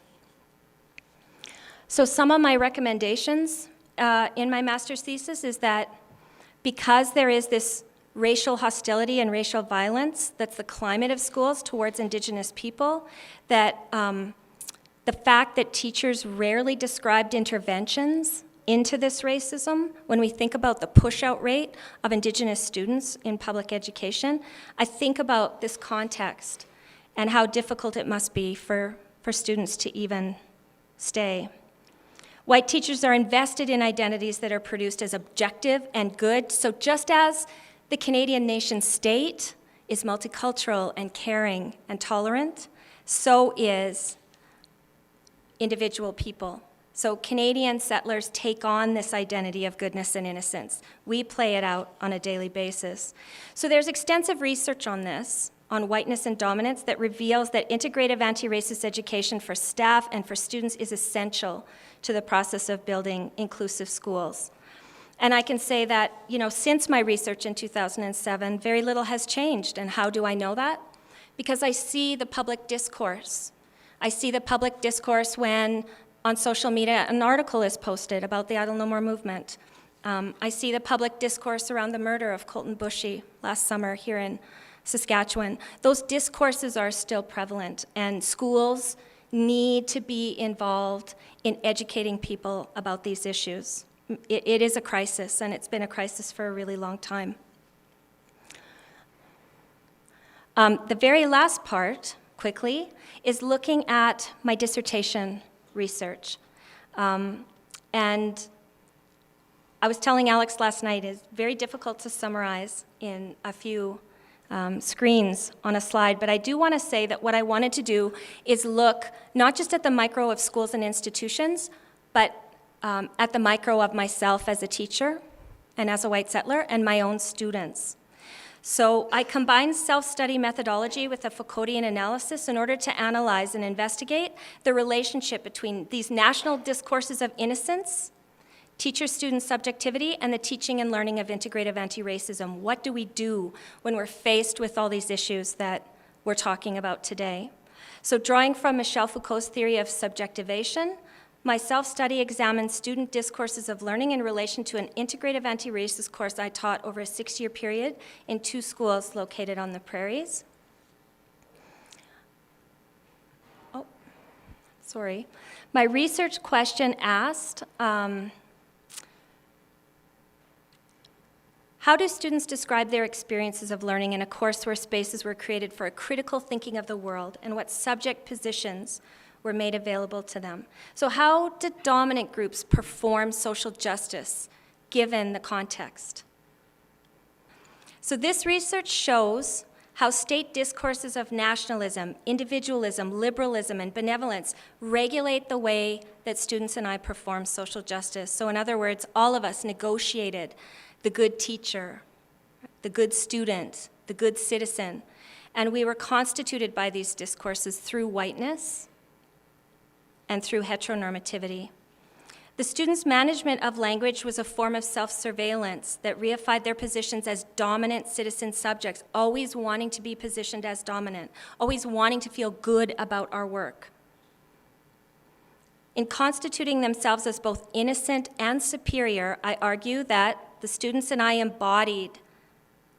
So some of my recommendations in my master's thesis is that because there is this racial hostility and racial violence that's the climate of schools towards Indigenous people, that the fact that teachers rarely described interventions into this racism, when we think about the push-out rate of Indigenous students in public education, I think about this context and how difficult it must be for students to even stay. White teachers are invested in identities that are produced as objective and good, so just as the Canadian nation state is multicultural and caring and tolerant, so is individual people. So Canadian settlers take on this identity of goodness and innocence. We play it out on a daily basis. So there's extensive research on this, on whiteness and dominance, that reveals that integrative anti-racist education for staff and for students is essential to the process of building inclusive schools. And I can say that, since my research in 2007, very little has changed. And how do I know that? Because I see the public discourse. I see the public discourse when on social media an article is posted about the Idle No More movement. I see the public discourse around the murder of Colton Bushy last summer here in Saskatchewan. Those discourses are still prevalent, and schools need to be involved in educating people about these issues. It is a crisis, and it's been a crisis for a really long time. The very last part, quickly, is looking at my dissertation research. And I was telling Alex last night, it's very difficult to summarize in a few screens on a slide, but I do want to say that what I wanted to do is look not just at the micro of schools and institutions, but at the micro of myself as a teacher and as a white settler and my own students. So I combined self-study methodology with a Foucauldian analysis in order to analyze and investigate the relationship between these national discourses of innocence, teacher-student subjectivity, and the teaching and learning of integrative anti-racism. What do we do when we're faced with all these issues that we're talking about today? So drawing from Michel Foucault's theory of subjectivation, my self-study examined student discourses of learning in relation to an integrative anti-racist course I taught over a 6-year period in 2 schools located on the prairies. Oh, sorry. My research question asked, how do students describe their experiences of learning in a course where spaces were created for a critical thinking of the world, and what subject positions were made available to them? So how did dominant groups perform social justice given the context? So this research shows how state discourses of nationalism, individualism, liberalism, and benevolence regulate the way that students and I perform social justice. So in other words, all of us negotiated the good teacher, the good student, the good citizen, and we were constituted by these discourses through whiteness and through heteronormativity. The students' management of language was a form of self-surveillance that reified their positions as dominant citizen subjects, always wanting to be positioned as dominant, always wanting to feel good about our work. In constituting themselves as both innocent and superior, I argue that the students and I embodied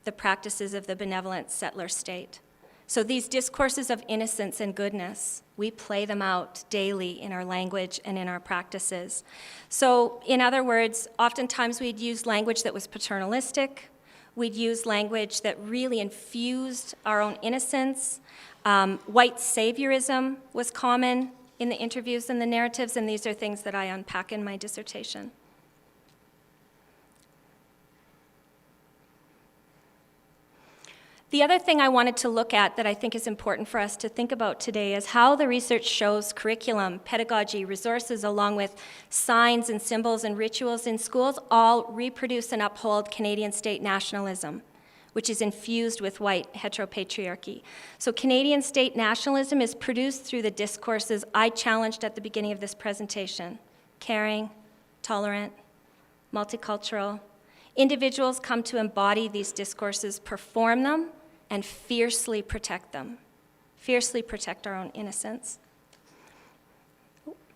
the practices of the benevolent settler state. So these discourses of innocence and goodness, we play them out daily in our language and in our practices. So in other words, oftentimes we'd use language that was paternalistic. We'd use language that really infused our own innocence. White saviorism was common in the interviews and the narratives, and these are things that I unpack in my dissertation. The other thing I wanted to look at that I think is important for us to think about today is how the research shows curriculum, pedagogy, resources, along with signs and symbols and rituals in schools all reproduce and uphold Canadian state nationalism, which is infused with white heteropatriarchy. So Canadian state nationalism is produced through the discourses I challenged at the beginning of this presentation: caring, tolerant, multicultural. Individuals come to embody these discourses, perform them, and fiercely protect them, fiercely protect our own innocence.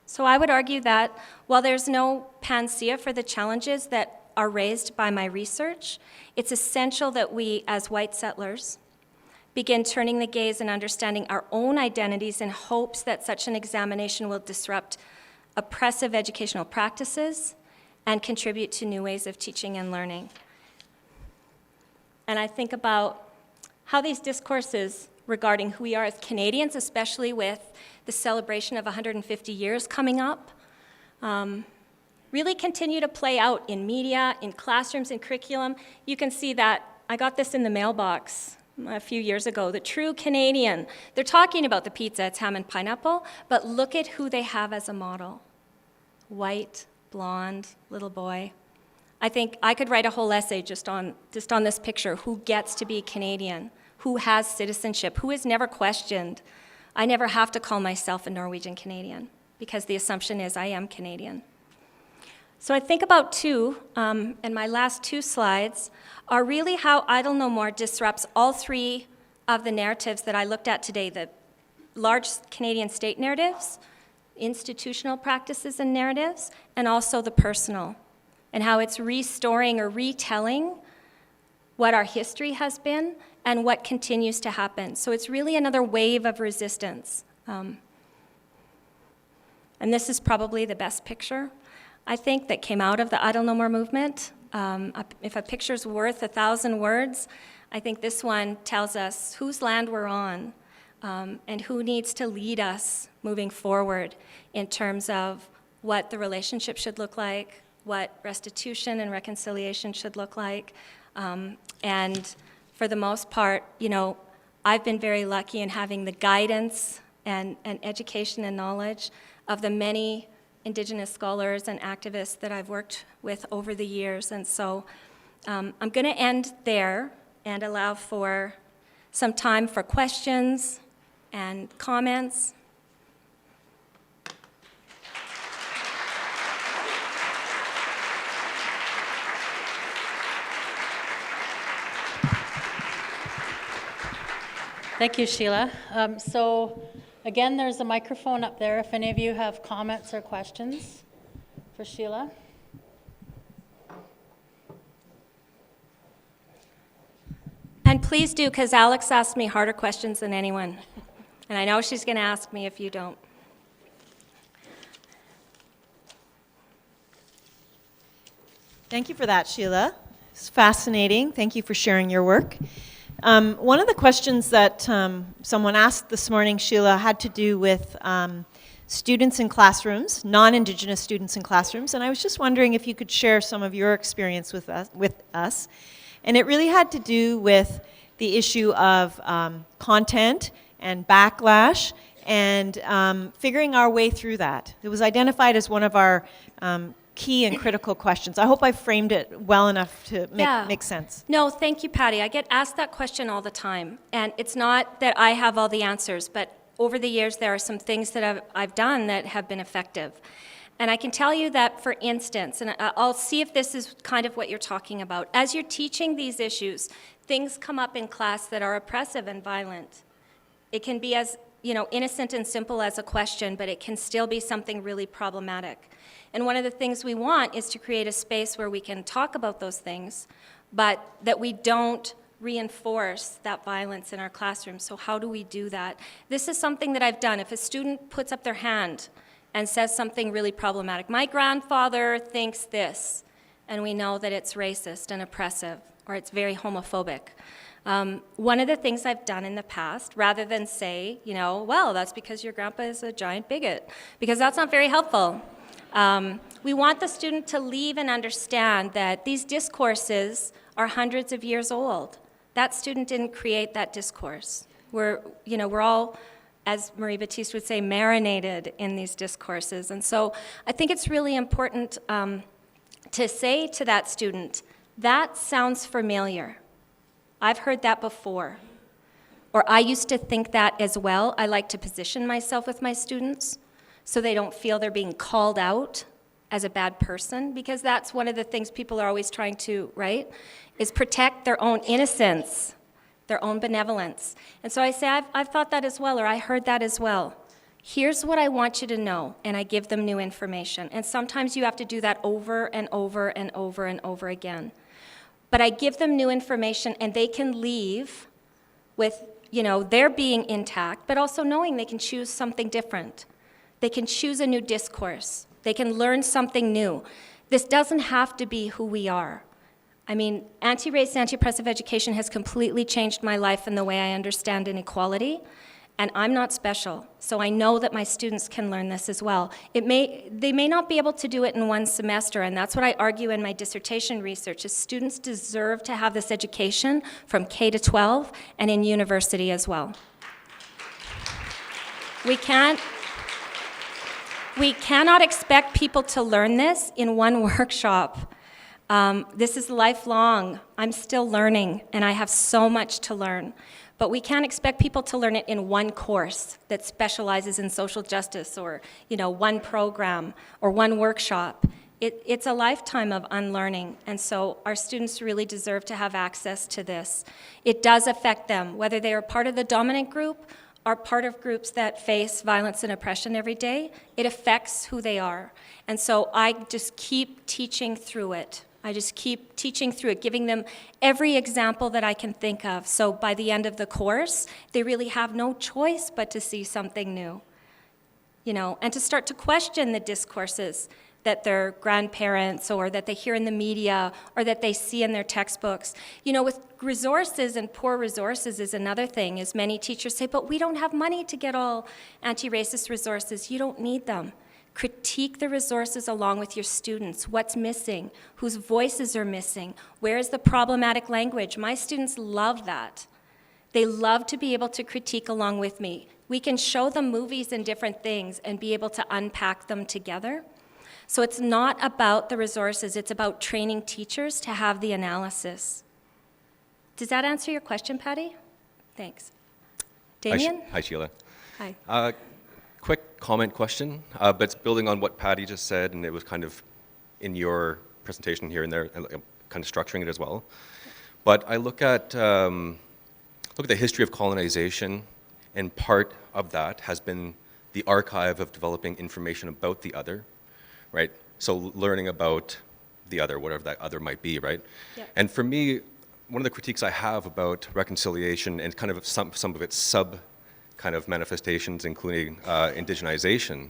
So I would argue that while there's no panacea for the challenges that are raised by my research, it's essential that we, as white settlers, begin turning the gaze and understanding our own identities in hopes that such an examination will disrupt oppressive educational practices and contribute to new ways of teaching and learning. And I think about how these discourses regarding who we are as Canadians, especially with the celebration of 150 years coming up, really continue to play out in media, in classrooms, in curriculum. You can see that I got this in the mailbox a few years ago, the true Canadian. They're talking about the pizza, it's ham and pineapple, but look at who they have as a model. White, blonde, little boy. I think I could write a whole essay just on this picture, who gets to be Canadian, who has citizenship, who is never questioned. I never have to call myself a Norwegian Canadian because the assumption is I am Canadian. So I think about two, and my last 2 slides are really how Idle No More disrupts all 3 of the narratives that I looked at today, the large Canadian state narratives, institutional practices and narratives, and also the personal, and how it's restoring or retelling what our history has been and what continues to happen. So it's really another wave of resistance. And this is probably the best picture, I think, that came out of the Idle No More movement. If a picture's worth 1,000 words, I think this one tells us whose land we're on, and who needs to lead us moving forward in terms of what the relationship should look like, what restitution and reconciliation should look like. And for the most part, you know, I've been very lucky in having the guidance and education and knowledge of the many Indigenous scholars and activists that I've worked with over the years. And so I'm going to end there and allow for some time for questions and comments. Thank you, Sheelah. So Again, there's a microphone up there if any of you have comments or questions for Sheelah. And please do, because Alex asked me harder questions than anyone. And I know she's going to ask me if you don't. Thank you for that, Sheelah. It's fascinating. Thank you for sharing your work. One of the questions that someone asked this morning, Sheelah, had to do with students in classrooms, non-Indigenous students in classrooms, and I was just wondering if you could share some of your experience with us. And it really had to do with the issue of content and backlash and figuring our way through that. It was identified as one of our key and critical questions. I hope I framed it well enough to make sense. No, thank you, Patty. I get asked that question all the time. And it's not that I have all the answers, but over the years there are some things that I've done that have been effective. And I can tell you that, for instance, and I'll see if this is kind of what you're talking about. As you're teaching these issues, things come up in class that are oppressive and violent. It can be as, innocent and simple as a question, but it can still be something really problematic. And one of the things we want is to create a space where we can talk about those things, but that we don't reinforce that violence in our classroom. So how do we do that? This is something that I've done. If a student puts up their hand and says something really problematic, my grandfather thinks this, and we know that it's racist and oppressive, or it's very homophobic. One of the things I've done in the past, rather than say, well, that's because your grandpa is a giant bigot, because that's not very helpful. We want the student to leave and understand that these discourses are hundreds of years old. That student didn't create that discourse. We're all, as Marie Batiste would say, marinated in these discourses. And so I think it's really important to say to that student, that sounds familiar. I've heard that before. Or I used to think that as well. I like to position myself with my students so they don't feel they're being called out as a bad person, because that's one of the things people are always trying to, right, is protect their own innocence, their own benevolence. And so I say, I've thought that as well, or I heard that as well. Here's what I want you to know, and I give them new information. And sometimes you have to do that over and over and over and over again. But I give them new information, and they can leave with, their being intact, but also knowing they can choose something different. They can choose a new discourse. They can learn something new. This doesn't have to be who we are. I mean, anti-race, anti-oppressive education has completely changed my life and the way I understand inequality, and I'm not special, so I know that my students can learn this as well. They may not be able to do it in one semester, and that's what I argue in my dissertation research, is students deserve to have this education from K to 12 and in university as well. We cannot expect people to learn this in one workshop. This is lifelong. I'm still learning, and I have so much to learn. But we can't expect people to learn it in one course that specializes in social justice, or one program or one workshop. It's a lifetime of unlearning, and so our students really deserve to have access to this. It does affect them, whether they are part of the dominant group or part of groups that face violence and oppression every day. It affects who they are. And so I just keep teaching through it. I just keep teaching through it, giving them every example that I can think of. So by the end of the course, they really have no choice but to see something new, and to start to question the discourses that their grandparents or that they hear in the media or that they see in their textbooks. With resources, and poor resources is another thing, is many teachers say, but we don't have money to get all anti-racist resources. You don't need them. Critique the resources along with your students. What's missing? Whose voices are missing? Where is the problematic language? My students love that. They love to be able to critique along with me. We can show them movies and different things and be able to unpack them together. So it's not about the resources, it's about training teachers to have the analysis. Does that answer your question, Patty? Thanks. Damien? Hi, Sheelah. Hi. Quick comment question, but it's building on what Patty just said, and it was kind of in your presentation here and there, and kind of structuring it as well. But I look at the history of colonization And part of that has been the archive of developing information about the other, right? So learning about the other, whatever that other might be, right? Yep. And for me, one of the critiques I have about reconciliation and kind of some of its sub kind of manifestations, including indigenization,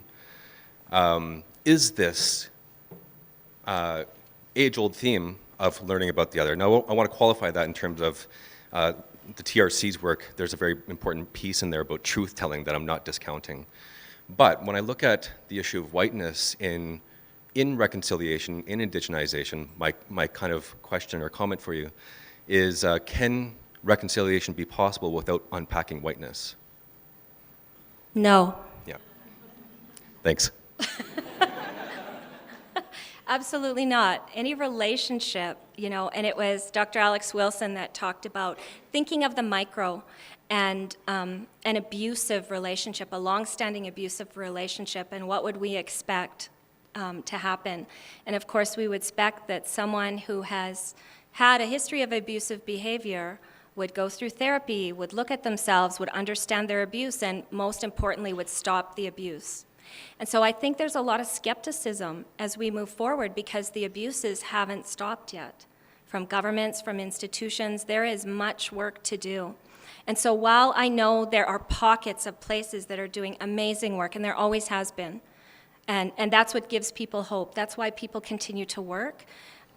is this age-old theme of learning about the other. Now, I want to qualify that in terms of the TRC's work. There's a very important piece in there about truth-telling that I'm not discounting. But when I look at the issue of whiteness in reconciliation, in indigenization, my kind of question or comment for you is, can reconciliation be possible without unpacking whiteness? No. Yeah. Thanks. Absolutely not. Any relationship, and it was Dr. Alex Wilson that talked about thinking of the micro and an abusive relationship, a long-standing abusive relationship, and what would we expect to happen. And of course, we would expect that someone who has had a history of abusive behavior would go through therapy, would look at themselves, would understand their abuse, and most importantly, would stop the abuse. And so I think there's a lot of skepticism as we move forward because the abuses haven't stopped yet. From governments, from institutions, there is much work to do. And so while I know there are pockets of places that are doing amazing work, and there always has been, and that's what gives people hope, that's why people continue to work,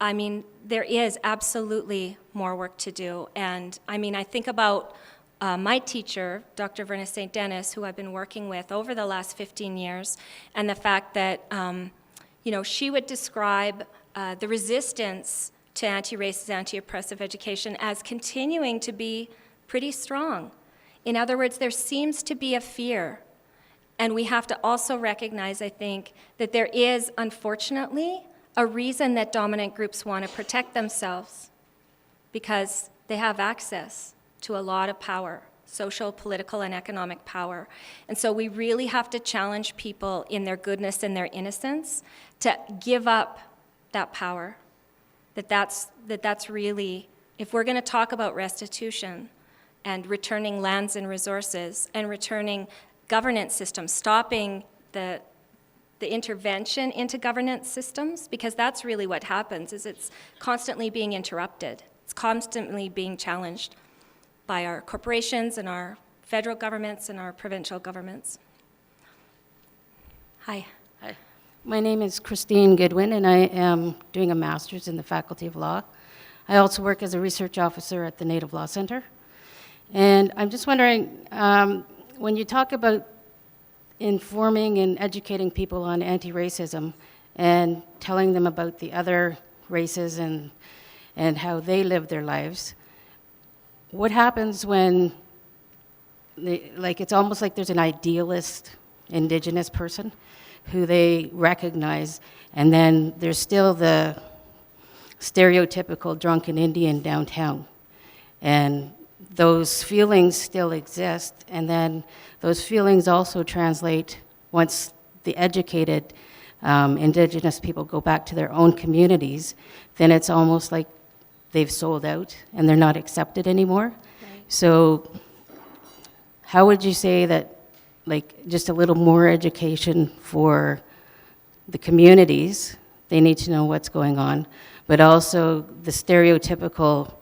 I mean, there is absolutely more work to do. And I mean, I think about my teacher, Dr. Verna St. Dennis, who I've been working with over the last 15 years, and the fact that, she would describe the resistance to anti-racist, anti-oppressive education as continuing to be pretty strong. In other words, there seems to be a fear. And we have to also recognize, I think, that there is, unfortunately, a reason that dominant groups want to protect themselves, because they have access to a lot of power, social, political, and economic power. And so we really have to challenge people in their goodness and their innocence to give up that power, that's really, if we're going to talk about restitution and returning lands and resources and returning governance systems, stopping the intervention into governance systems, because that's really what happens, is it's constantly being interrupted. It's constantly being challenged by our corporations and our federal governments and our provincial governments. Hi. Hi. My name is Christine Goodwin, and I am doing a master's in the Faculty of Law. I also work as a research officer at the Native Law Center. And I'm just wondering, when you talk about informing and educating people on anti-racism and telling them about the other races and how they live their lives, what happens when, it's almost like there's an idealist Indigenous person who they recognize, and then there's still the stereotypical drunken Indian downtown. And those feelings still exist, and then those feelings also translate once the educated Indigenous people go back to their own communities, then it's almost like they've sold out and they're not accepted anymore. Right. So how would you say that, just a little more education for the communities, they need to know what's going on, but also the stereotypical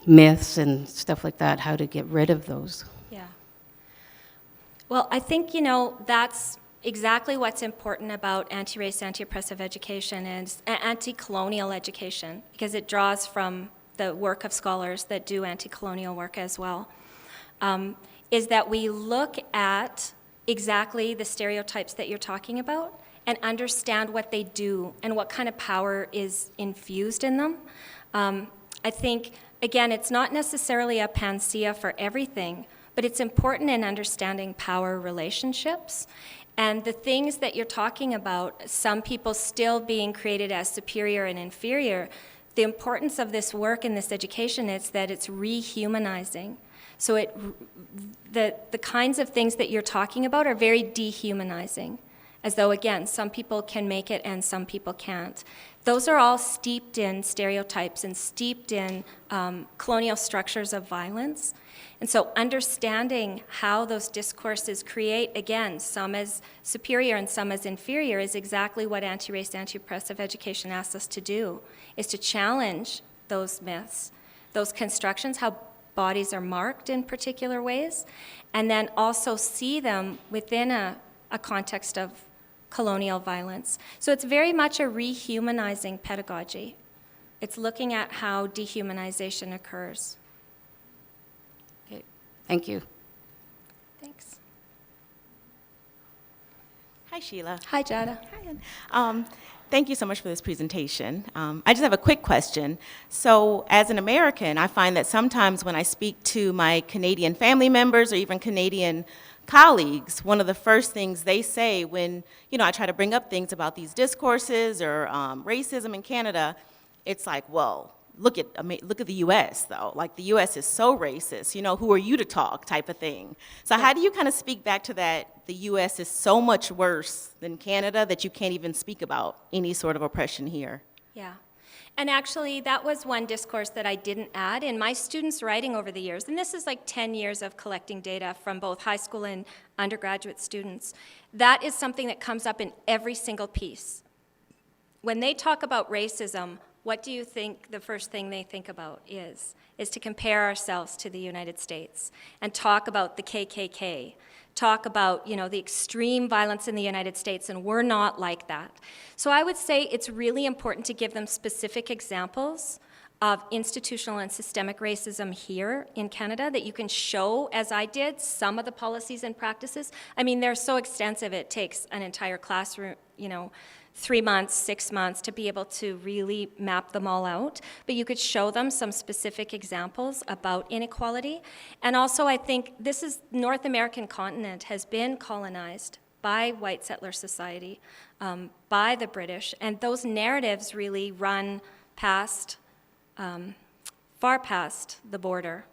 myths and stuff like that, how to get rid of those? Yeah. Well, I think, that's exactly what's important about anti-race, anti-oppressive education is anti-colonial education, because it draws from the work of scholars that do anti-colonial work as well, is that we look at exactly the stereotypes that you're talking about and understand what they do and what kind of power is infused in them. I think, again, it's not necessarily a panacea for everything, but it's important in understanding power relationships. And the things that you're talking about, some people still being created as superior and inferior, the importance of this work and this education is that it's rehumanizing. So the kinds of things that you're talking about are very dehumanizing, as though, again, some people can make it and some people can't. Those are all steeped in stereotypes and steeped in colonial structures of violence. And so understanding how those discourses create, again, some as superior and some as inferior, is exactly what anti-race, anti-oppressive education asks us to do, is to challenge those myths, those constructions, how bodies are marked in particular ways, and then also see them within a context of colonial violence. So it's very much a rehumanizing pedagogy. It's looking at how dehumanization occurs. Okay, thank you. Thanks. Hi, Sheelah. Hi, Jada. Thank you so much for this presentation. I just have a quick question. So as an American, I find that sometimes when I speak to my Canadian family members or even Canadian colleagues, one of the first things they say when, I try to bring up things about these discourses or racism in Canada, it's like, well, look at the U.S. though. Like the U.S. is so racist. Who are you to talk? Type of thing. So how do you kind of speak back to that? The U.S. is so much worse than Canada that you can't even speak about any sort of oppression here. Yeah. And actually, that was one discourse that I didn't add in my students' writing over the years. And this is like 10 years of collecting data from both high school and undergraduate students. That is something that comes up in every single piece. When they talk about racism, what do you think the first thing they think about is to compare ourselves to the United States and talk about the KKK, talk about, the extreme violence in the United States, and we're not like that. So I would say it's really important to give them specific examples of institutional and systemic racism here in Canada that you can show, as I did, some of the policies and practices. I mean, they're so extensive, it takes an entire classroom, 3 months, 6 months to be able to really map them all out. But you could show them some specific examples about inequality. And also, I think North American continent has been colonized by white settler society, by the British, and those narratives really run past, far past the border.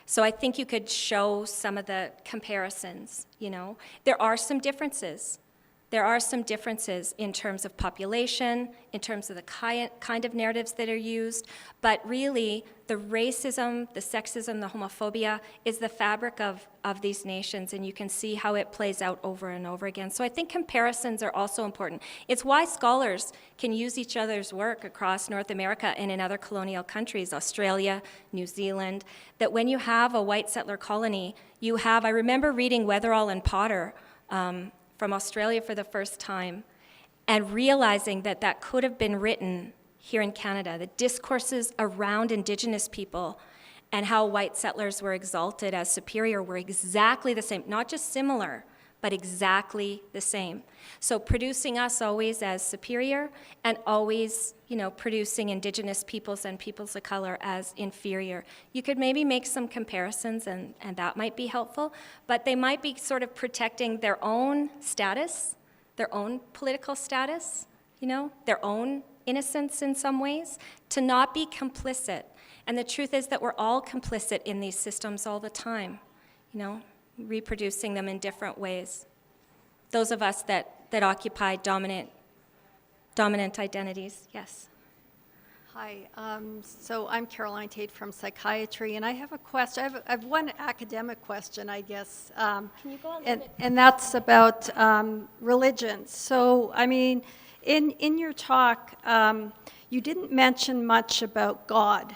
So I think you could show some of the comparisons, There are some differences. There are some differences in terms of population, in terms of the kind of narratives that are used, but really the racism, the sexism, the homophobia is the fabric of these nations, and you can see how it plays out over and over again. So I think comparisons are also important. It's why scholars can use each other's work across North America and in other colonial countries, Australia, New Zealand, that when you have a white settler colony, I remember reading Weatherall and Potter, from Australia for the first time, and realizing that that could have been written here in Canada. The discourses around Indigenous people and how white settlers were exalted as superior were exactly the same, not just similar, but exactly the same. So producing us always as superior and always, producing Indigenous peoples and peoples of color as inferior. You could maybe make some comparisons and that might be helpful, but they might be sort of protecting their own status, their own political status, their own innocence in some ways, to not be complicit. And the truth is that we're all complicit in these systems all the time, reproducing them in different ways. Those of us that occupy dominant identities. Yes. Hi, so I'm Caroline Tate from Psychiatry, and I have a question. I have one academic question, I guess. Can you go on? And that's about religion. So, I mean, in your talk, you didn't mention much about God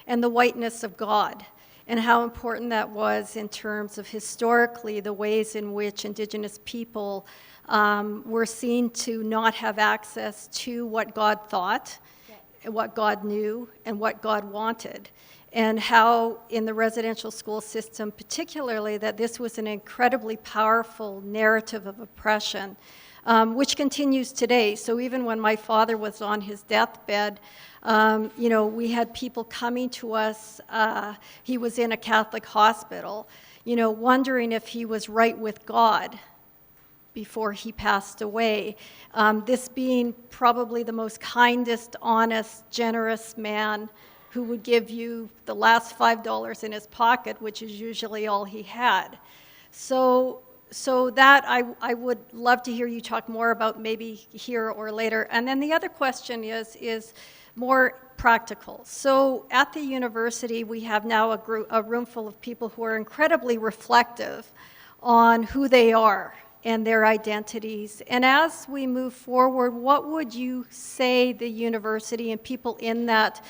and the whiteness of God, and how important that was in terms of historically the ways in which Indigenous people were seen to not have access to what God thought, what God knew, and what God wanted. And how in the residential school system particularly that this was an incredibly powerful narrative of oppression, which continues today. So even when my father was on his deathbed, we had people coming to us, he was in a Catholic hospital, wondering if he was right with God before he passed away. This being probably the most kindest, honest, generous man who would give you the last $5 in his pocket, which is usually all he had. So that I would love to hear you talk more about, maybe here or later. And then the other question is more practical. So at the university, we have now a room full of people who are incredibly reflective on who they are and their identities. And as we move forward, what would you say the university and people in that,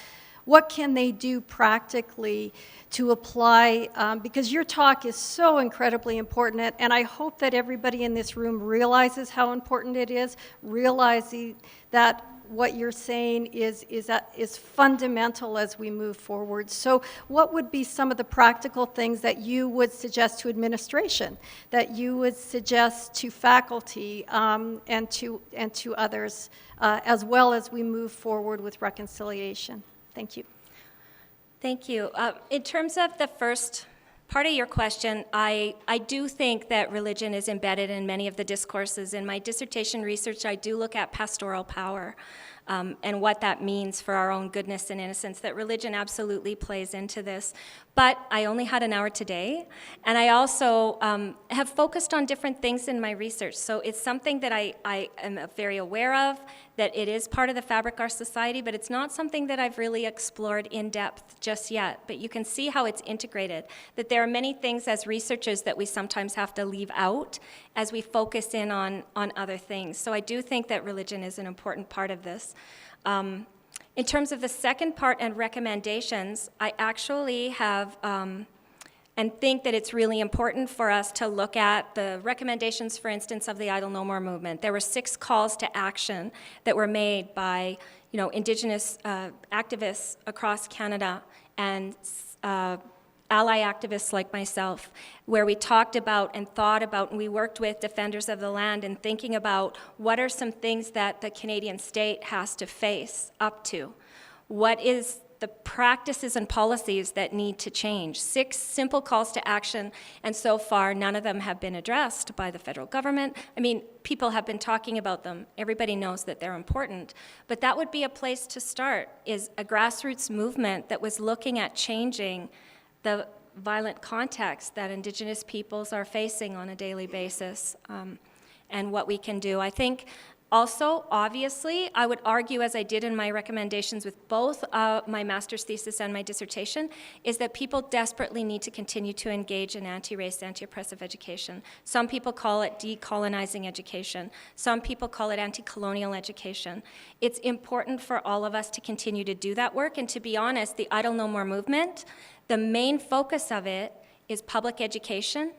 what can they do practically to apply, because your talk is so incredibly important, and I hope that everybody in this room realizes how important it is, realizing that what you're saying is fundamental as we move forward. So what would be some of the practical things that you would suggest to administration, that you would suggest to faculty and to others, as well as we move forward with reconciliation? Thank you. Thank you. In terms of the first part of your question, I do think that religion is embedded in many of the discourses. In my dissertation research, I do look at pastoral power and what that means for our own goodness and innocence, that religion absolutely plays into this. But I only had an hour today, and I also have focused on different things in my research. So it's something that I am very aware of, that it is part of the fabric of our society, but it's not something that I've really explored in depth just yet. But you can see how it's integrated, that there are many things as researchers that we sometimes have to leave out as we focus in on other things. So I do think that religion is an important part of this. In terms of the second part and recommendations, I actually have and think that it's really important for us to look at the recommendations, for instance, of the Idle No More movement. There were 6 calls to action that were made by, Indigenous activists across Canada and ally activists like myself, where we talked about and thought about, and we worked with defenders of the land in thinking about what are some things that the Canadian state has to face up to. What is the practices and policies that need to change? 6 simple calls to action, and so far none of them have been addressed by the federal government. I mean, people have been talking about them. Everybody knows that they're important. But that would be a place to start, is a grassroots movement that was looking at changing the violent context that Indigenous peoples are facing on a daily basis, and what we can do. I think also, obviously, I would argue, as I did in my recommendations with both my master's thesis and my dissertation, is that people desperately need to continue to engage in anti-race, anti-oppressive education. Some people call it decolonizing education. Some people call it anti-colonial education. It's important for all of us to continue to do that work, and to be honest, the Idle No More movement, the main focus of it is public education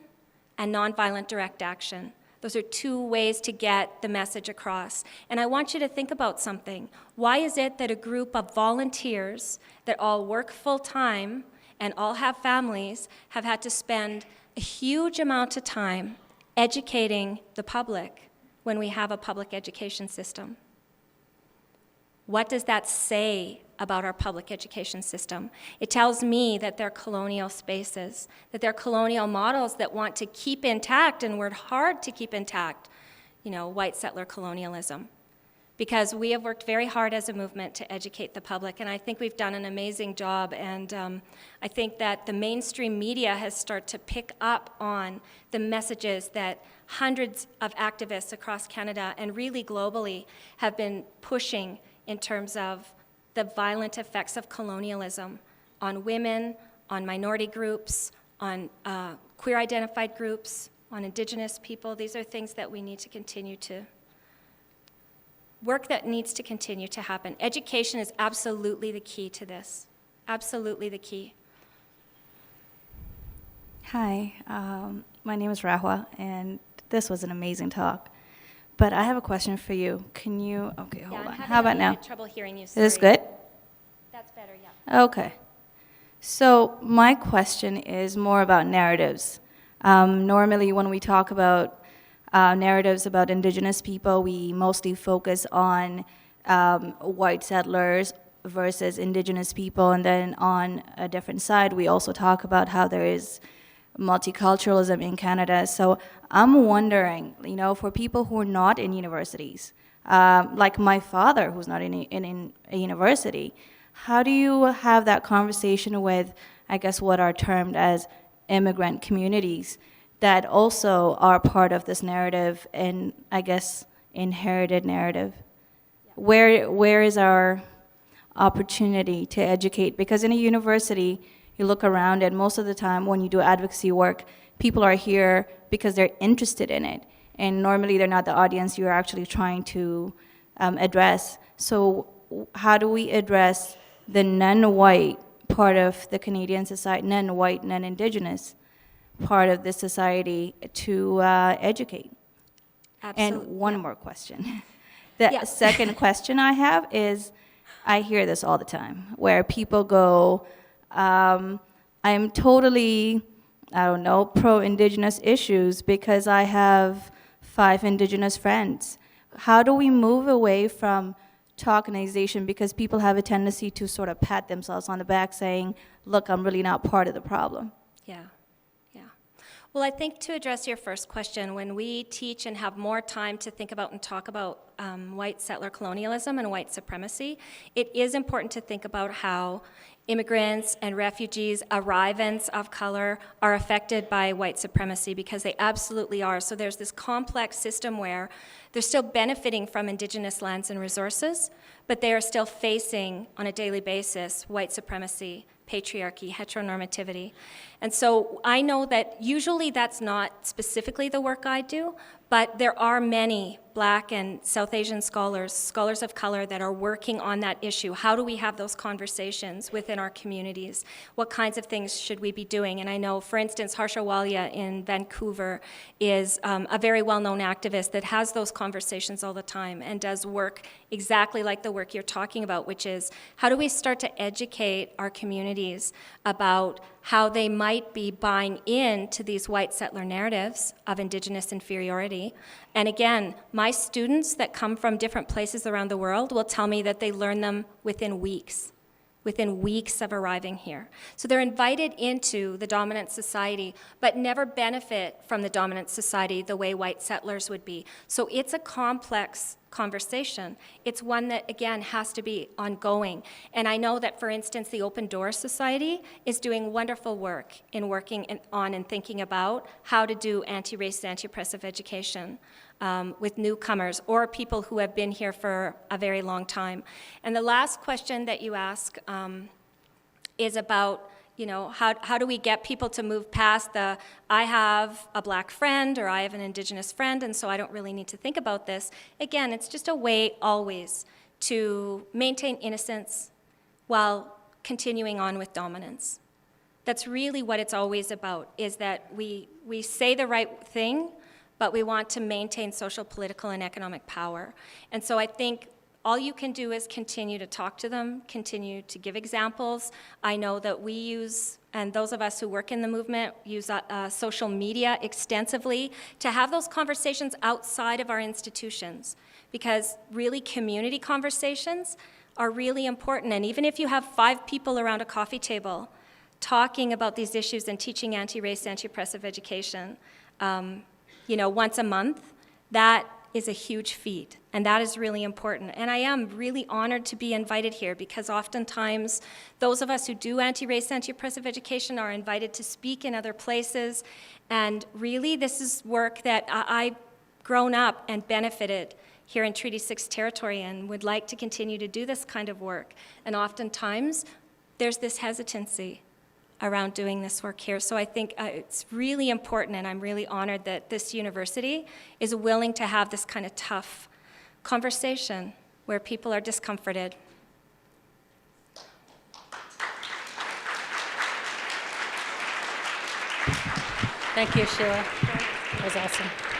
and nonviolent direct action. Those are 2 ways to get the message across. And I want you to think about something. Why is it that a group of volunteers that all work full-time and all have families have had to spend a huge amount of time educating the public when we have a public education system? What does that say about our public education system? It tells me that they're colonial spaces, that they're colonial models that want to keep intact, and work hard to keep intact, white settler colonialism. Because we have worked very hard as a movement to educate the public, and I think we've done an amazing job, and I think that the mainstream media has started to pick up on the messages that hundreds of activists across Canada and really globally have been pushing in terms of the violent effects of colonialism on women, on minority groups, on queer-identified groups, on Indigenous people. These are things that we need to continue to, work that needs to continue to happen. Education is absolutely the key to this, absolutely the key. Hi, my name is Rahwa, and this was an amazing talk. But I have a question for you. Can you, okay, hold on. How about now? Trouble hearing you. Is this good? That's better, yeah. Okay. So my question is more about narratives. Normally when we talk about narratives about Indigenous people, we mostly focus on white settlers versus Indigenous people, and then on a different side, we also talk about how there is multiculturalism in Canada. So I'm wondering, for people who are not in universities, like my father, who's not in a university, how do you have that conversation with, I guess, what are termed as immigrant communities that also are part of this narrative and, I guess, inherited narrative? Yeah. Where is our opportunity to educate? Because in a university, you look around, and most of the time when you do advocacy work, people are here because they're interested in it. And normally they're not the audience you're actually trying to address. So how do we address the non-white part of the Canadian society, non-white, non-Indigenous part of the society to educate? Absolutely. And one more question. The Yeah. second question I have is, I hear this all the time, where people go, I'm totally, I don't know, pro-Indigenous issues because I have 5 Indigenous friends. How do we move away from tokenization, because people have a tendency to sort of pat themselves on the back saying, look, I'm really not part of the problem? Yeah, yeah. Well, I think to address your first question, when we teach and have more time to think about and talk about white settler colonialism and white supremacy, it is important to think about how immigrants and refugees, arrivants of color, are affected by white supremacy, because they absolutely are. So there's this complex system where they're still benefiting from Indigenous lands and resources, but they are still facing, on a daily basis, white supremacy, patriarchy, heteronormativity. And so I know that usually that's not specifically the work I do, but there are many Black and South Asian scholars of color that are working on that issue. How do we have those conversations within our communities? What kinds of things should we be doing? And I know, for instance, Harsha Walia in Vancouver is a very well-known activist that has those conversations all the time and does work exactly like the work you're talking about, which is how do we start to educate our communities about how they might be buying into these white settler narratives of Indigenous inferiority. And again, my students that come from different places around the world will tell me that they learn them within weeks of arriving here. So they're invited into the dominant society, but never benefit from the dominant society the way white settlers would be. So it's a complex conversation. It's one that, again, has to be ongoing. And I know that, for instance, the Open Doors Society is doing wonderful work in working on and thinking about how to do anti-racist, anti-oppressive education with newcomers or people who have been here for a very long time. And the last question that you ask is about, you know, how do we get people to move past the, I have a Black friend or I have an Indigenous friend and so I don't really need to think about this. Again, it's just a way always to maintain innocence while continuing on with dominance. That's really what it's always about, is that we say the right thing, but we want to maintain social, political, and economic power. And so I think all you can do is continue to talk to them, continue to give examples. I know that we use, and those of us who work in the movement, use social media extensively to have those conversations outside of our institutions, because really community conversations are really important. And even if you have 5 people around a coffee table talking about these issues and teaching anti-racist, anti-oppressive education, you know, once a month, that is a huge feat, and that is really important. And I am really honored to be invited here, because oftentimes those of us who do anti-racist, anti-oppressive education are invited to speak in other places, and really this is work that I've grown up and benefited here in Treaty 6 territory and would like to continue to do this kind of work. And oftentimes there's this hesitancy around doing this work here. So I think it's really important, and I'm really honored that this university is willing to have this kind of tough conversation where people are discomforted. Thank you, Sheelah. That was awesome.